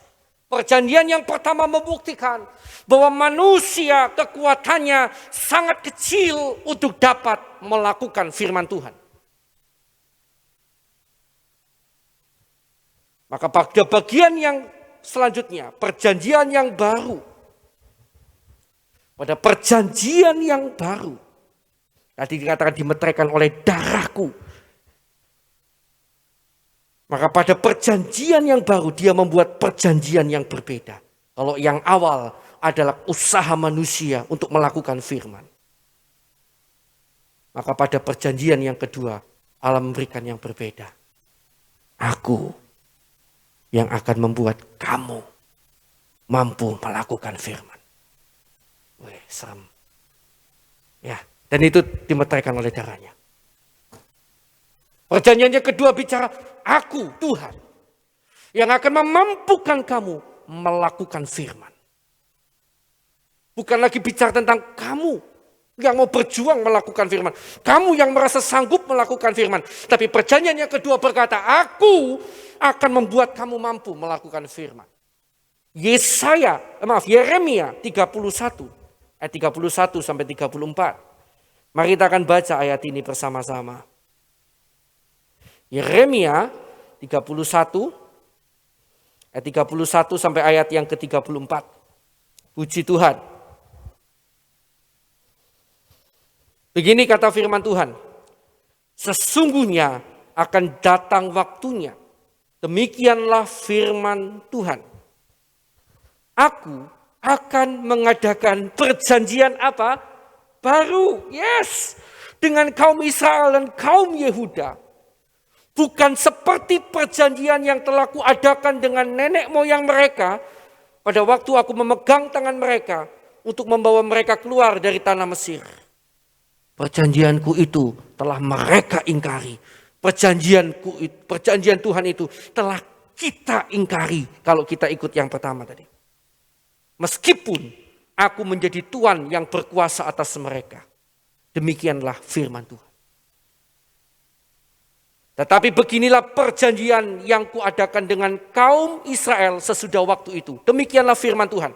Perjanjian yang pertama membuktikan bahwa manusia kekuatannya sangat kecil untuk dapat melakukan firman Tuhan. Maka pada bagian yang selanjutnya, perjanjian yang baru. Pada perjanjian yang baru, tadi dikatakan dimeteraikan oleh darahku. Maka pada perjanjian yang baru dia membuat perjanjian yang berbeda. Kalau yang awal adalah usaha manusia untuk melakukan firman. Maka pada perjanjian yang kedua Allah memberikan yang berbeda. Aku yang akan membuat kamu mampu melakukan firman. Wih, serem. Ya. Dan itu dimeteraikan oleh darahnya. Perjanjian yang kedua bicara, aku Tuhan yang akan memampukan kamu melakukan firman. Bukan lagi bicara tentang kamu yang mau berjuang melakukan firman. Kamu yang merasa sanggup melakukan firman. Tapi perjanjian yang kedua berkata, aku akan membuat kamu mampu melakukan firman. Yeremia 31 ayat 31 sampai 34. Mari kita akan baca ayat ini bersama-sama. Yeremia 31 ayat 31 sampai ayat yang ke-34. Puji Tuhan. Begini kata firman Tuhan. Sesungguhnya akan datang waktunya. Demikianlah firman Tuhan. Aku akan mengadakan perjanjian apa? Baru, yes, dengan kaum Israel dan kaum Yehuda. Bukan seperti perjanjian yang telah kuadakan dengan nenek moyang mereka pada waktu aku memegang tangan mereka untuk membawa mereka keluar dari tanah Mesir. Perjanjianku itu telah mereka ingkari. Perjanjian Tuhan itu telah kita ingkari kalau kita ikut yang pertama tadi. Meskipun aku menjadi Tuhan yang berkuasa atas mereka. Demikianlah firman Tuhan. Tetapi beginilah perjanjian yang kuadakan dengan kaum Israel sesudah waktu itu. Demikianlah firman Tuhan.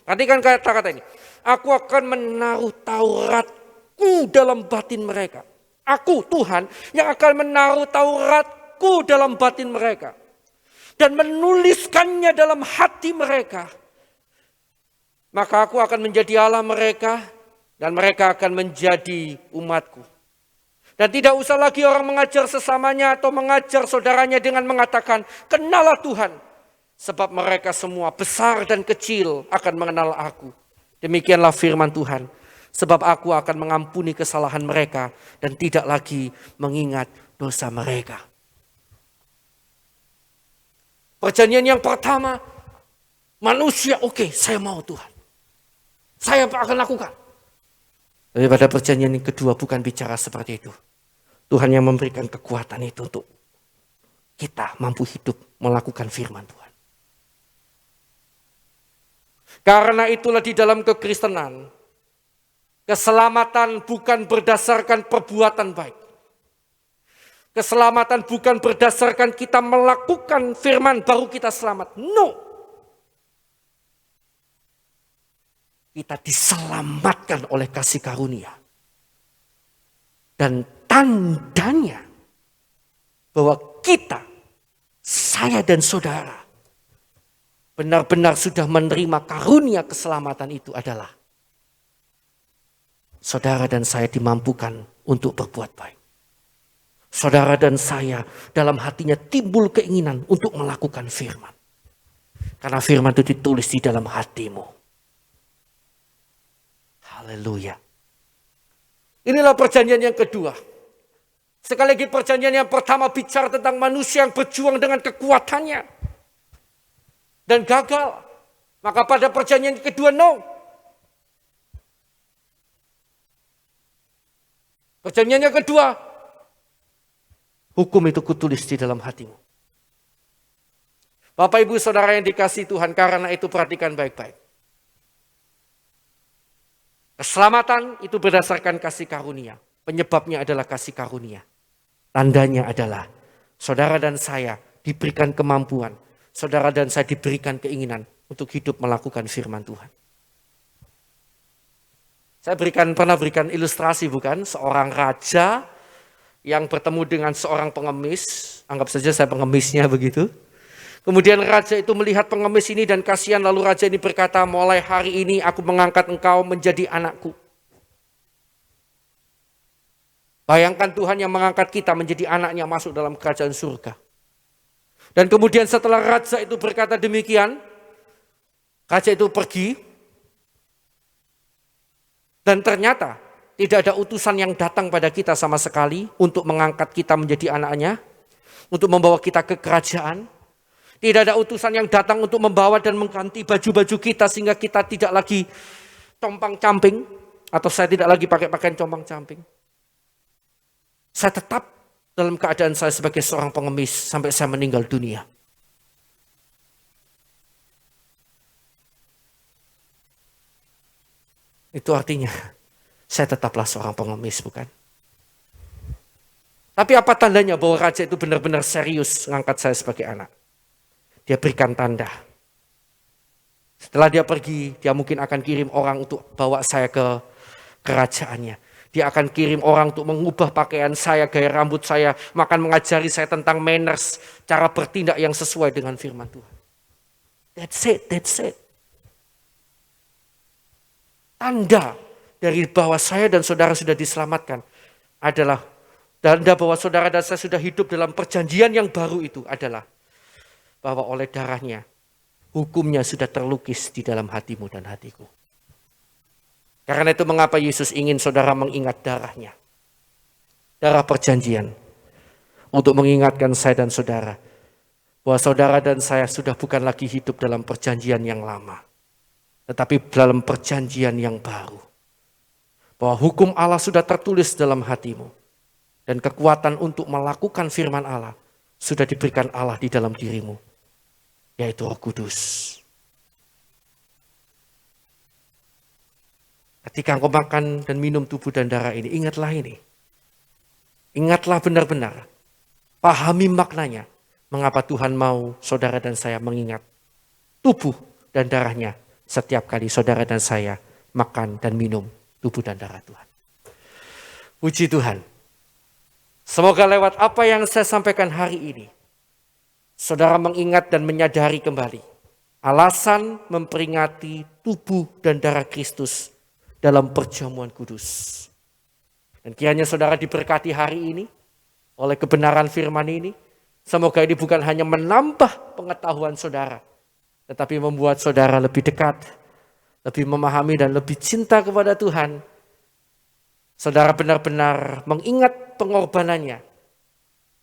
Perhatikan kata-kata ini. Aku akan menaruh Tauratku dalam batin mereka. Aku Tuhan yang akan menaruh Tauratku dalam batin mereka. Dan menuliskannya dalam hati mereka. Maka aku akan menjadi Allah mereka dan mereka akan menjadi umatku. Dan tidak usah lagi orang mengajar sesamanya atau mengajar saudaranya dengan mengatakan, kenalah Tuhan. Sebab mereka semua besar dan kecil akan mengenal aku. Demikianlah firman Tuhan. Sebab aku akan mengampuni kesalahan mereka dan tidak lagi mengingat dosa mereka. Perjanjian yang pertama, manusia oke, saya mau Tuhan. Saya akan lakukan. Tapi pada perjanjian yang kedua bukan bicara seperti itu. Tuhan yang memberikan kekuatan itu untuk kita mampu hidup melakukan firman Tuhan. Karena itulah di dalam kekristenan, keselamatan bukan berdasarkan perbuatan baik. Keselamatan bukan berdasarkan kita melakukan firman baru kita selamat. No. Kita diselamatkan oleh kasih karunia. Dan tandanya bahwa kita, saya dan saudara, benar-benar sudah menerima karunia keselamatan itu adalah saudara dan saya dimampukan untuk berbuat baik. Saudara dan saya dalam hatinya timbul keinginan untuk melakukan firman. Karena firman itu ditulis di dalam hatimu. Haleluya. Inilah perjanjian yang kedua. Sekali lagi perjanjian yang pertama bicara tentang manusia yang berjuang dengan kekuatannya. Dan gagal. Maka pada perjanjian yang kedua, no. Perjanjian yang kedua, hukum itu kutulis di dalam hatimu. Bapak ibu saudara yang dikasihi Tuhan, karena itu perhatikan baik-baik. Keselamatan itu berdasarkan kasih karunia. Penyebabnya adalah kasih karunia. Tandanya adalah saudara dan saya diberikan kemampuan. Saudara dan saya diberikan keinginan untuk hidup melakukan firman Tuhan. Saya pernah berikan ilustrasi bukan? Seorang raja yang bertemu dengan seorang pengemis. Anggap saja saya pengemisnya begitu. Kemudian raja itu melihat pengemis ini dan kasihan, lalu raja ini berkata, mulai hari ini aku mengangkat engkau menjadi anakku. Bayangkan Tuhan yang mengangkat kita menjadi anaknya masuk dalam kerajaan surga. Dan kemudian setelah raja itu berkata demikian, raja itu pergi. Dan ternyata tidak ada utusan yang datang pada kita sama sekali untuk mengangkat kita menjadi anaknya, untuk membawa kita ke kerajaan. Tidak ada utusan yang datang untuk membawa dan mengganti baju-baju kita sehingga kita tidak lagi compang-camping, atau saya tidak lagi pakai pakaian compang-camping. Saya tetap dalam keadaan saya sebagai seorang pengemis sampai saya meninggal dunia. Itu artinya saya tetaplah seorang pengemis, bukan? Tapi apa tandanya bahwa raja itu benar-benar serius mengangkat saya sebagai anak? Dia berikan tanda. Setelah dia pergi, dia mungkin akan kirim orang untuk bawa saya ke kerajaannya. Dia akan kirim orang untuk mengubah pakaian saya, gaya rambut saya, makan mengajari saya tentang manners, cara bertindak yang sesuai dengan firman Tuhan. That's it. Tanda dari bahwa saya dan saudara sudah diselamatkan adalah tanda bahwa saudara dan saya sudah hidup dalam perjanjian yang baru itu adalah bahwa oleh darahnya hukumnya sudah terlukis di dalam hatimu dan hatiku. Karena itu mengapa Yesus ingin saudara mengingat darahnya. Darah perjanjian. Untuk mengingatkan saya dan saudara bahwa saudara dan saya sudah bukan lagi hidup dalam perjanjian yang lama. Tetapi dalam perjanjian yang baru. Bahwa hukum Allah sudah tertulis dalam hatimu. Dan kekuatan untuk melakukan firman Allah sudah diberikan Allah di dalam dirimu. Yaitu Roh Kudus. Ketika engkau makan dan minum tubuh dan darah ini, ingatlah ini. Ingatlah benar-benar. Pahami maknanya. Mengapa Tuhan mau saudara dan saya mengingat tubuh dan darahnya setiap kali saudara dan saya makan dan minum tubuh dan darah Tuhan. Puji Tuhan. Semoga lewat apa yang saya sampaikan hari ini, saudara mengingat dan menyadari kembali alasan memperingati tubuh dan darah Kristus dalam perjamuan kudus. Dan kiranya saudara diberkati hari ini oleh kebenaran firman ini. Semoga ini bukan hanya menambah pengetahuan saudara, tetapi membuat saudara lebih dekat, lebih memahami dan lebih cinta kepada Tuhan. Saudara benar-benar mengingat pengorbanannya,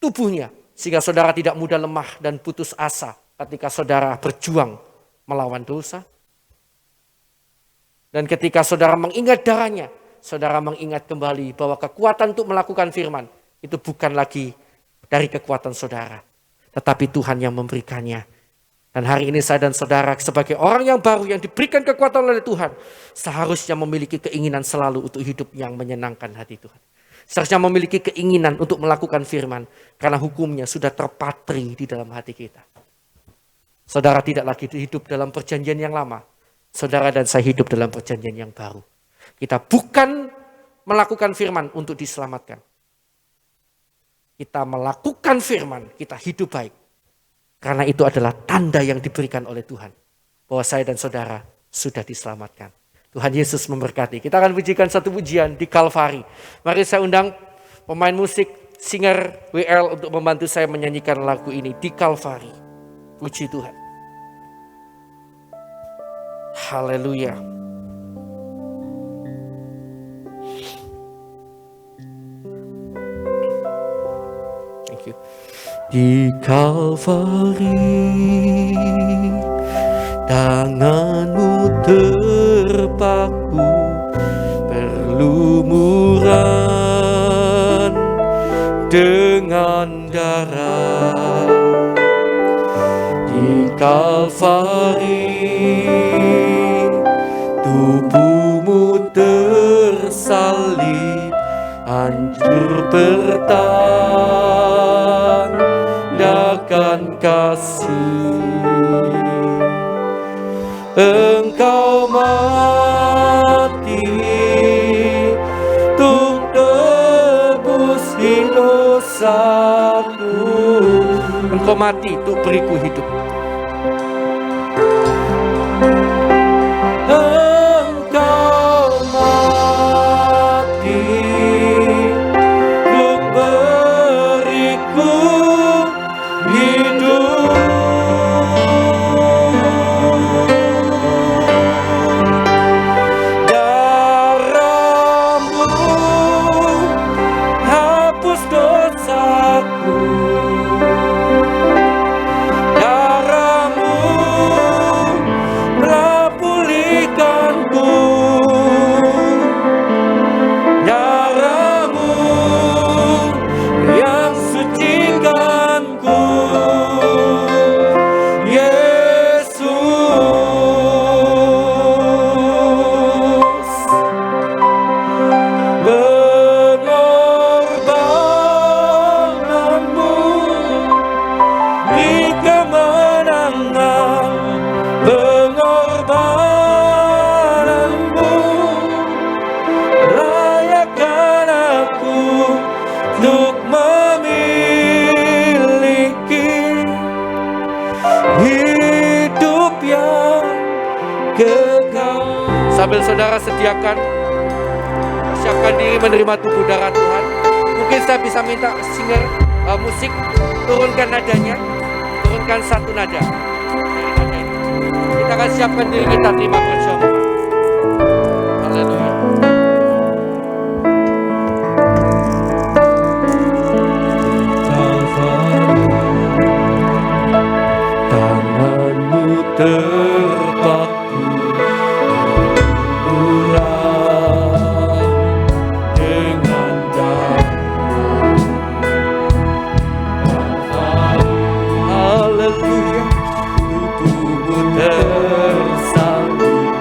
tubuhnya, sehingga saudara tidak mudah lemah dan putus asa ketika saudara berjuang melawan dosa. Dan ketika saudara mengingat darahnya, saudara mengingat kembali bahwa kekuatan untuk melakukan firman itu bukan lagi dari kekuatan saudara, tetapi Tuhan yang memberikannya. Dan hari ini saya dan saudara sebagai orang yang baru yang diberikan kekuatan oleh Tuhan, seharusnya memiliki keinginan selalu untuk hidup yang menyenangkan hati Tuhan. Seharusnya memiliki keinginan untuk melakukan firman, karena hukumnya sudah terpatri di dalam hati kita. Saudara tidak lagi hidup dalam perjanjian yang lama. Saudara dan saya hidup dalam perjanjian yang baru. Kita bukan melakukan firman untuk diselamatkan. Kita melakukan firman, kita hidup baik. Karena itu adalah tanda yang diberikan oleh Tuhan. Bahwa saya dan saudara sudah diselamatkan. Tuhan Yesus memberkati. Kita akan pujikan satu pujian di Kalvari. Mari saya undang pemain musik, singer WL untuk membantu saya menyanyikan lagu ini di Kalvari. Puji Tuhan. Haleluya. Thank you. Di Kalvari, tanganmu terpaku, berlumuran dengan darah. Di Kalvari, tubuhmu tersalib, hancur bertandakan kasih. Engkau mati untuk tebus dosaku. Engkau mati untuk beriku hidup. Engkau mati untuk beriku hidup. Darahmu hapus dosaku. Darahmu telah pulihkanku. Darahmu yang sucikanku. Yesus, pengorbananmu di kemenangan, pengorbananmu layakkan aku untuk memiliki hidup yang kekal. Sambil saudara siapkan diri menerima tubuh darah Tuhan. Mungkin saya bisa minta singer musik turunkan nadanya, turunkan satu nada dari nada ini. Kita akan siapkan diri kita terima perjamuan. Haleluya. Tanganmu terpaku, berlumuran dengan darah. Haleluya. Tubuhmu tersalib,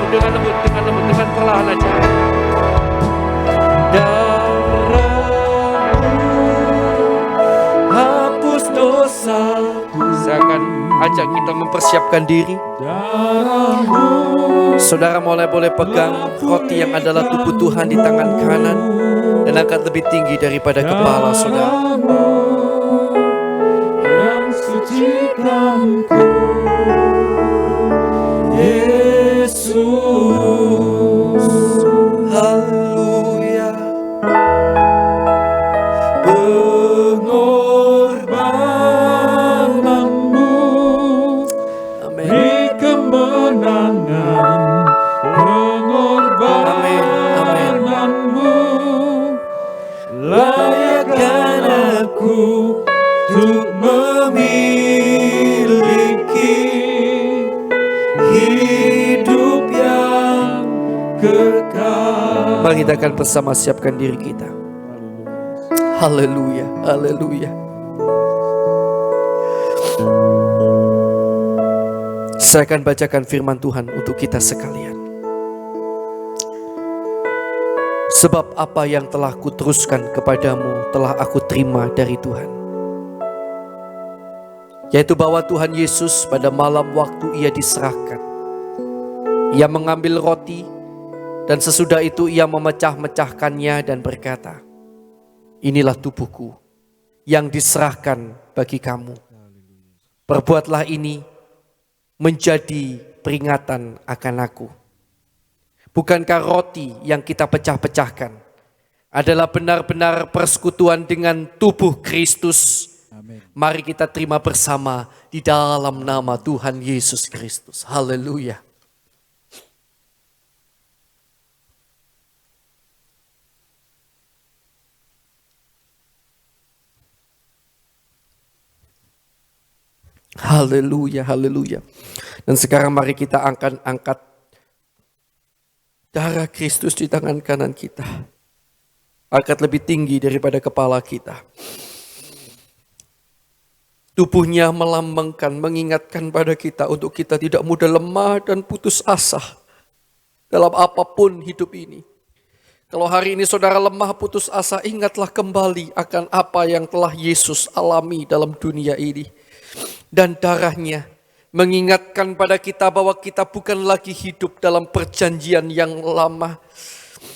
dengan lembut, dengan perlahan aja. Hapus dosaku. Saya akan ajak kita mempersiapkan diri. Saudara boleh pegang roti yang adalah tubuh Tuhan di tangan kanan dan angkat lebih tinggi daripada kepala saudara. Yang sucikan ku, Yesus. Haleluya. Pengorbananmu, amin. Di kemenangan, pengorbananmu, layakkan aku untuk memiliki hidup yang kekal. Mari kita akan bersama siapkan diri kita. Haleluya, haleluya. Saya akan bacakan firman Tuhan untuk kita sekalian. Sebab apa yang telah kuteruskan kepadamu telah aku terima dari Tuhan, yaitu bahwa Tuhan Yesus pada malam waktu ia diserahkan, ia mengambil roti dan sesudah itu ia memecah-mecahkannya dan berkata, inilah tubuhku yang diserahkan bagi kamu. Perbuatlah ini menjadi peringatan akan aku. Bukankah roti yang kita pecah-pecahkan adalah benar-benar persekutuan dengan tubuh Kristus? Amin. Mari kita terima bersama di dalam nama Tuhan Yesus Kristus. Haleluya. Haleluya, haleluya. Dan sekarang mari kita angkat darah Kristus di tangan kanan kita. Angkat lebih tinggi daripada kepala kita. Tubuhnya melambangkan, mengingatkan pada kita untuk kita tidak mudah lemah dan putus asa dalam apapun hidup ini. Kalau hari ini saudara lemah putus asa, ingatlah kembali akan apa yang telah Yesus alami dalam dunia ini. Dan darahnya mengingatkan pada kita bahwa kita bukan lagi hidup dalam perjanjian yang lama,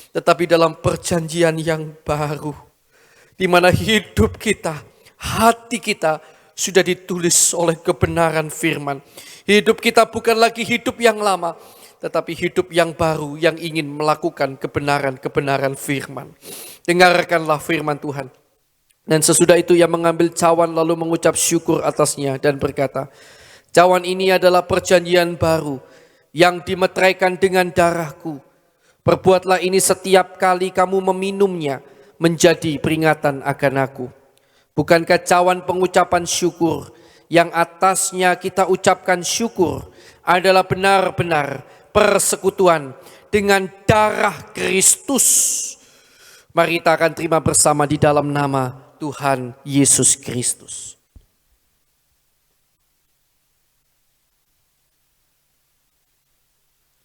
tetapi dalam perjanjian yang baru, di mana hidup kita, hati kita sudah ditulis oleh kebenaran firman. Hidup kita bukan lagi hidup yang lama, tetapi hidup yang baru yang ingin melakukan kebenaran-kebenaran firman. Dengarkanlah firman Tuhan. Dan sesudah itu ia mengambil cawan lalu mengucap syukur atasnya dan berkata, cawan ini adalah perjanjian baru yang dimeteraikan dengan darahku. Perbuatlah ini setiap kali kamu meminumnya menjadi peringatan akan aku. Bukankah cawan pengucapan syukur yang atasnya kita ucapkan syukur adalah benar-benar persekutuan dengan darah Kristus? Mari kita akan terima bersama di dalam nama Tuhan Yesus Kristus.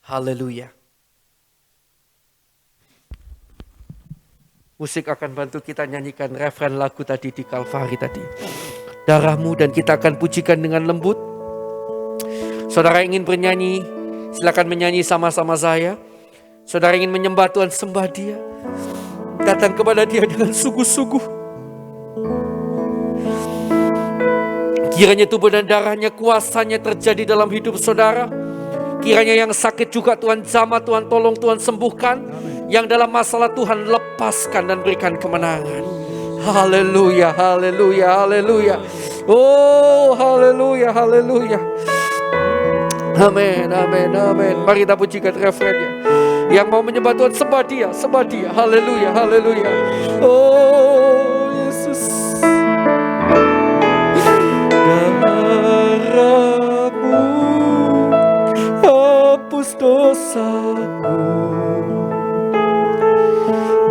Haleluya. Musik akan bantu kita nyanyikan referen lagu tadi di Kalvari tadi. Darahmu, dan kita akan pujikan dengan lembut. Saudara ingin bernyanyi, silakan menyanyi sama-sama saya. Saudara ingin menyembah Tuhan, sembah Dia. Datang kepada Dia dengan sungguh-sungguh. Kiranya tubuh dan darahnya, kuasanya terjadi dalam hidup saudara. Kiranya yang sakit juga Tuhan jamah, Tuhan tolong, Tuhan sembuhkan. Yang dalam masalah Tuhan lepaskan dan berikan kemenangan. Haleluya, haleluya, haleluya. Oh, haleluya, haleluya. Amin, amin, amin. Mari kita pujikan referennya. Yang mau menyembah Tuhan, sembah Dia, sembah Dia. Haleluya, haleluya. Oh, Yesus. Darahmu hapus dosaku,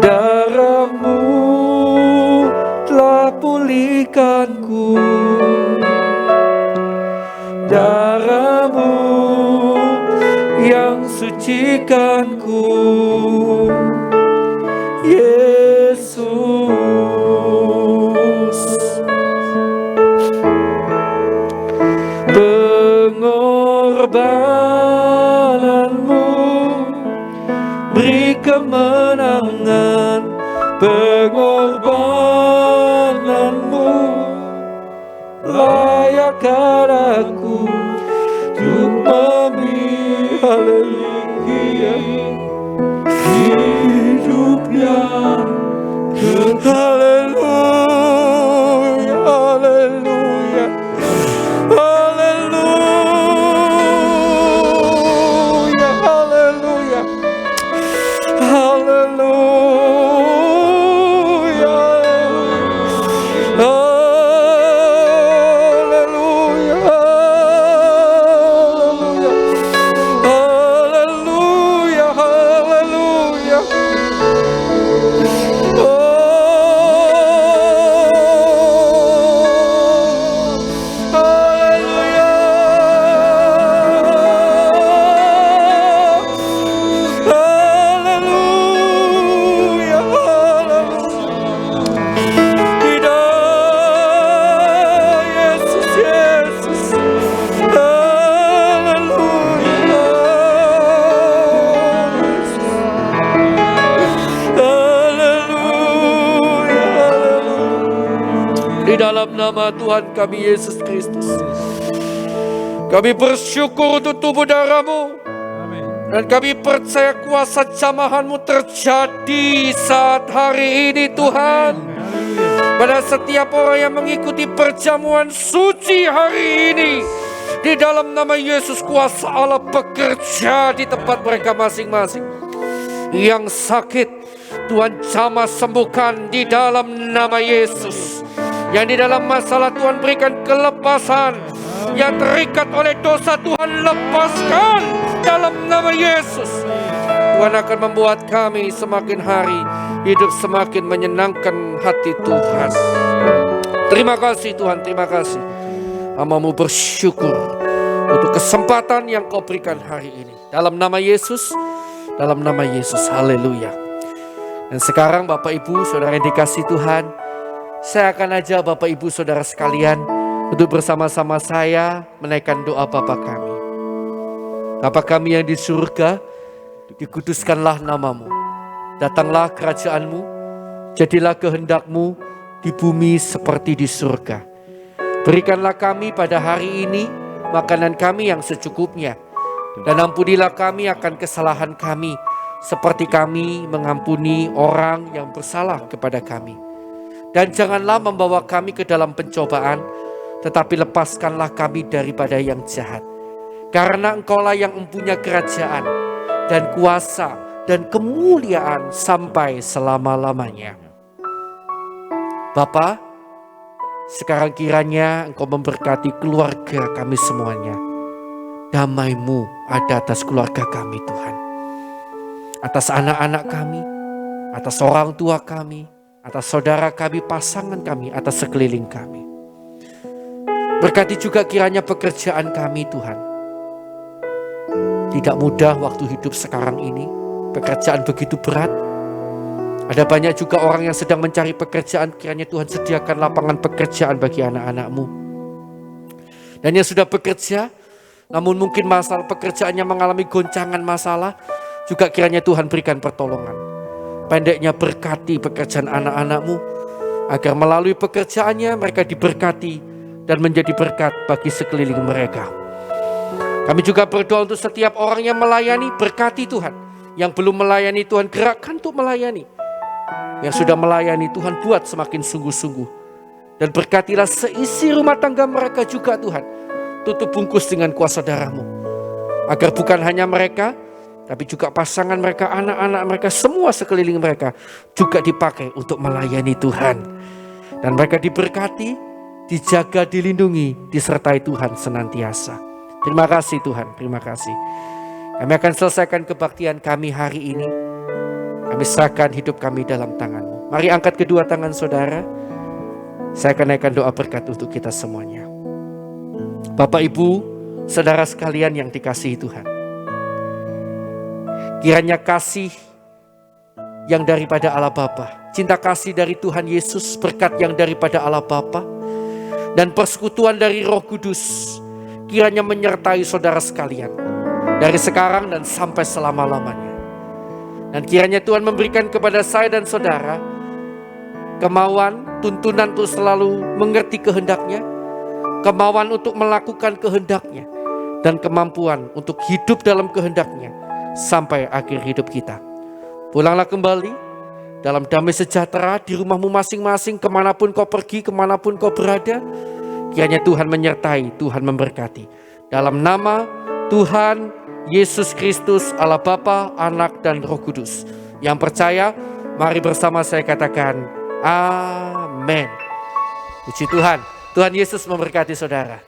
darahmu telah pulihkanku, darahmu yang mensucikanku. Yesus, pengorbananmu beri kemenangan, pengorbananmu layakkan aku untuk memilih haleluya hidup yang haleluya, haleluya, haleluya, haleluya, haleluya, haleluya, haleluya, haleluya. Di dalam nama Tuhan kami Yesus Kristus, kami bersyukur untuk tubuh darah-Mu. Dan kami percaya kuasa jamahan-Mu terjadi saat hari ini Tuhan. Pada setiap orang yang mengikuti perjamuan suci hari ini. Di dalam nama Yesus kuasa Allah bekerja di tempat mereka masing-masing. Yang sakit Tuhan jamah sembuhkan di dalam nama Yesus. Yang di dalam masalah Tuhan berikan kelepasan. Yang terikat oleh dosa Tuhan lepaskan dalam nama Yesus. Tuhan akan membuat kami semakin hari hidup semakin menyenangkan hati Tuhan. Terima kasih Tuhan, terima kasih. Hamba-Mu bersyukur untuk kesempatan yang Kau berikan hari ini. Dalam nama Yesus, dalam nama Yesus, haleluya. Dan sekarang Bapak Ibu Saudara yang dikasihi Tuhan, saya akan ajak Bapak Ibu Saudara sekalian untuk bersama-sama saya menaikkan doa Bapa kami. Bapa kami yang di surga, dikuduskanlah nama-Mu. Datanglah kerajaan-Mu, jadilah kehendak-Mu di bumi seperti di surga. Berikanlah kami pada hari ini makanan kami yang secukupnya. Dan ampunilah kami akan kesalahan kami, seperti kami mengampuni orang yang bersalah kepada kami. Dan janganlah membawa kami ke dalam pencobaan, tetapi lepaskanlah kami daripada yang jahat. Karena Engkaulah yang mempunyai kerajaan dan kuasa dan kemuliaan sampai selama-lamanya. Bapa, sekarang kiranya Engkau memberkati keluarga kami semuanya. Damai-Mu ada atas keluarga kami Tuhan. Atas anak-anak kami, atas orang tua kami, atas saudara kami, pasangan kami, atas sekeliling kami. Berkati juga kiranya pekerjaan kami Tuhan. Tidak mudah waktu hidup sekarang ini. Pekerjaan begitu berat. Ada banyak juga orang yang sedang mencari pekerjaan. Kiranya Tuhan sediakan lapangan pekerjaan bagi anak-anak-Mu. Dan yang sudah bekerja, namun mungkin masalah pekerjaannya mengalami goncangan masalah, juga kiranya Tuhan berikan pertolongan. Pendeknya berkati pekerjaan anak-anak-Mu, agar melalui pekerjaannya mereka diberkati dan menjadi berkat bagi sekeliling mereka. Kami juga berdoa untuk setiap orang yang melayani, berkati Tuhan. Yang belum melayani Tuhan, gerakkan untuk melayani. Yang sudah melayani Tuhan, buat semakin sungguh-sungguh. Dan berkatilah seisi rumah tangga mereka juga Tuhan. Tutup bungkus dengan kuasa darah-Mu. Agar bukan hanya mereka, tapi juga pasangan mereka, anak-anak mereka, semua sekeliling mereka juga dipakai untuk melayani Tuhan. Dan mereka diberkati, dijaga, dilindungi, disertai Tuhan senantiasa. Terima kasih Tuhan, terima kasih. Kami akan selesaikan kebaktian kami hari ini. Kami serahkan hidup kami dalam tangan-Mu. Mari angkat kedua tangan saudara. Saya akan naikkan doa berkat untuk kita semuanya. Bapak Ibu, saudara sekalian yang dikasihi Tuhan. Kiranya kasih yang daripada Allah Bapa, cinta kasih dari Tuhan Yesus, berkat yang daripada Allah Bapa, dan persekutuan dari Roh Kudus kiranya menyertai saudara sekalian dari sekarang dan sampai selama-lamanya. Dan kiranya Tuhan memberikan kepada saya dan saudara kemauan, tuntunan untuk selalu mengerti kehendak-Nya, kemauan untuk melakukan kehendak-Nya, dan kemampuan untuk hidup dalam kehendak-Nya sampai akhir hidup kita. Pulanglah kembali dalam damai sejahtera di rumahmu masing-masing, kemanapun kau pergi, kemanapun kau berada. Kiranya Tuhan menyertai, Tuhan memberkati. Dalam nama Tuhan Yesus Kristus, Allah Bapa, Anak, dan Roh Kudus. Yang percaya, mari bersama saya katakan, Amin. Puji Tuhan. Tuhan Yesus memberkati saudara.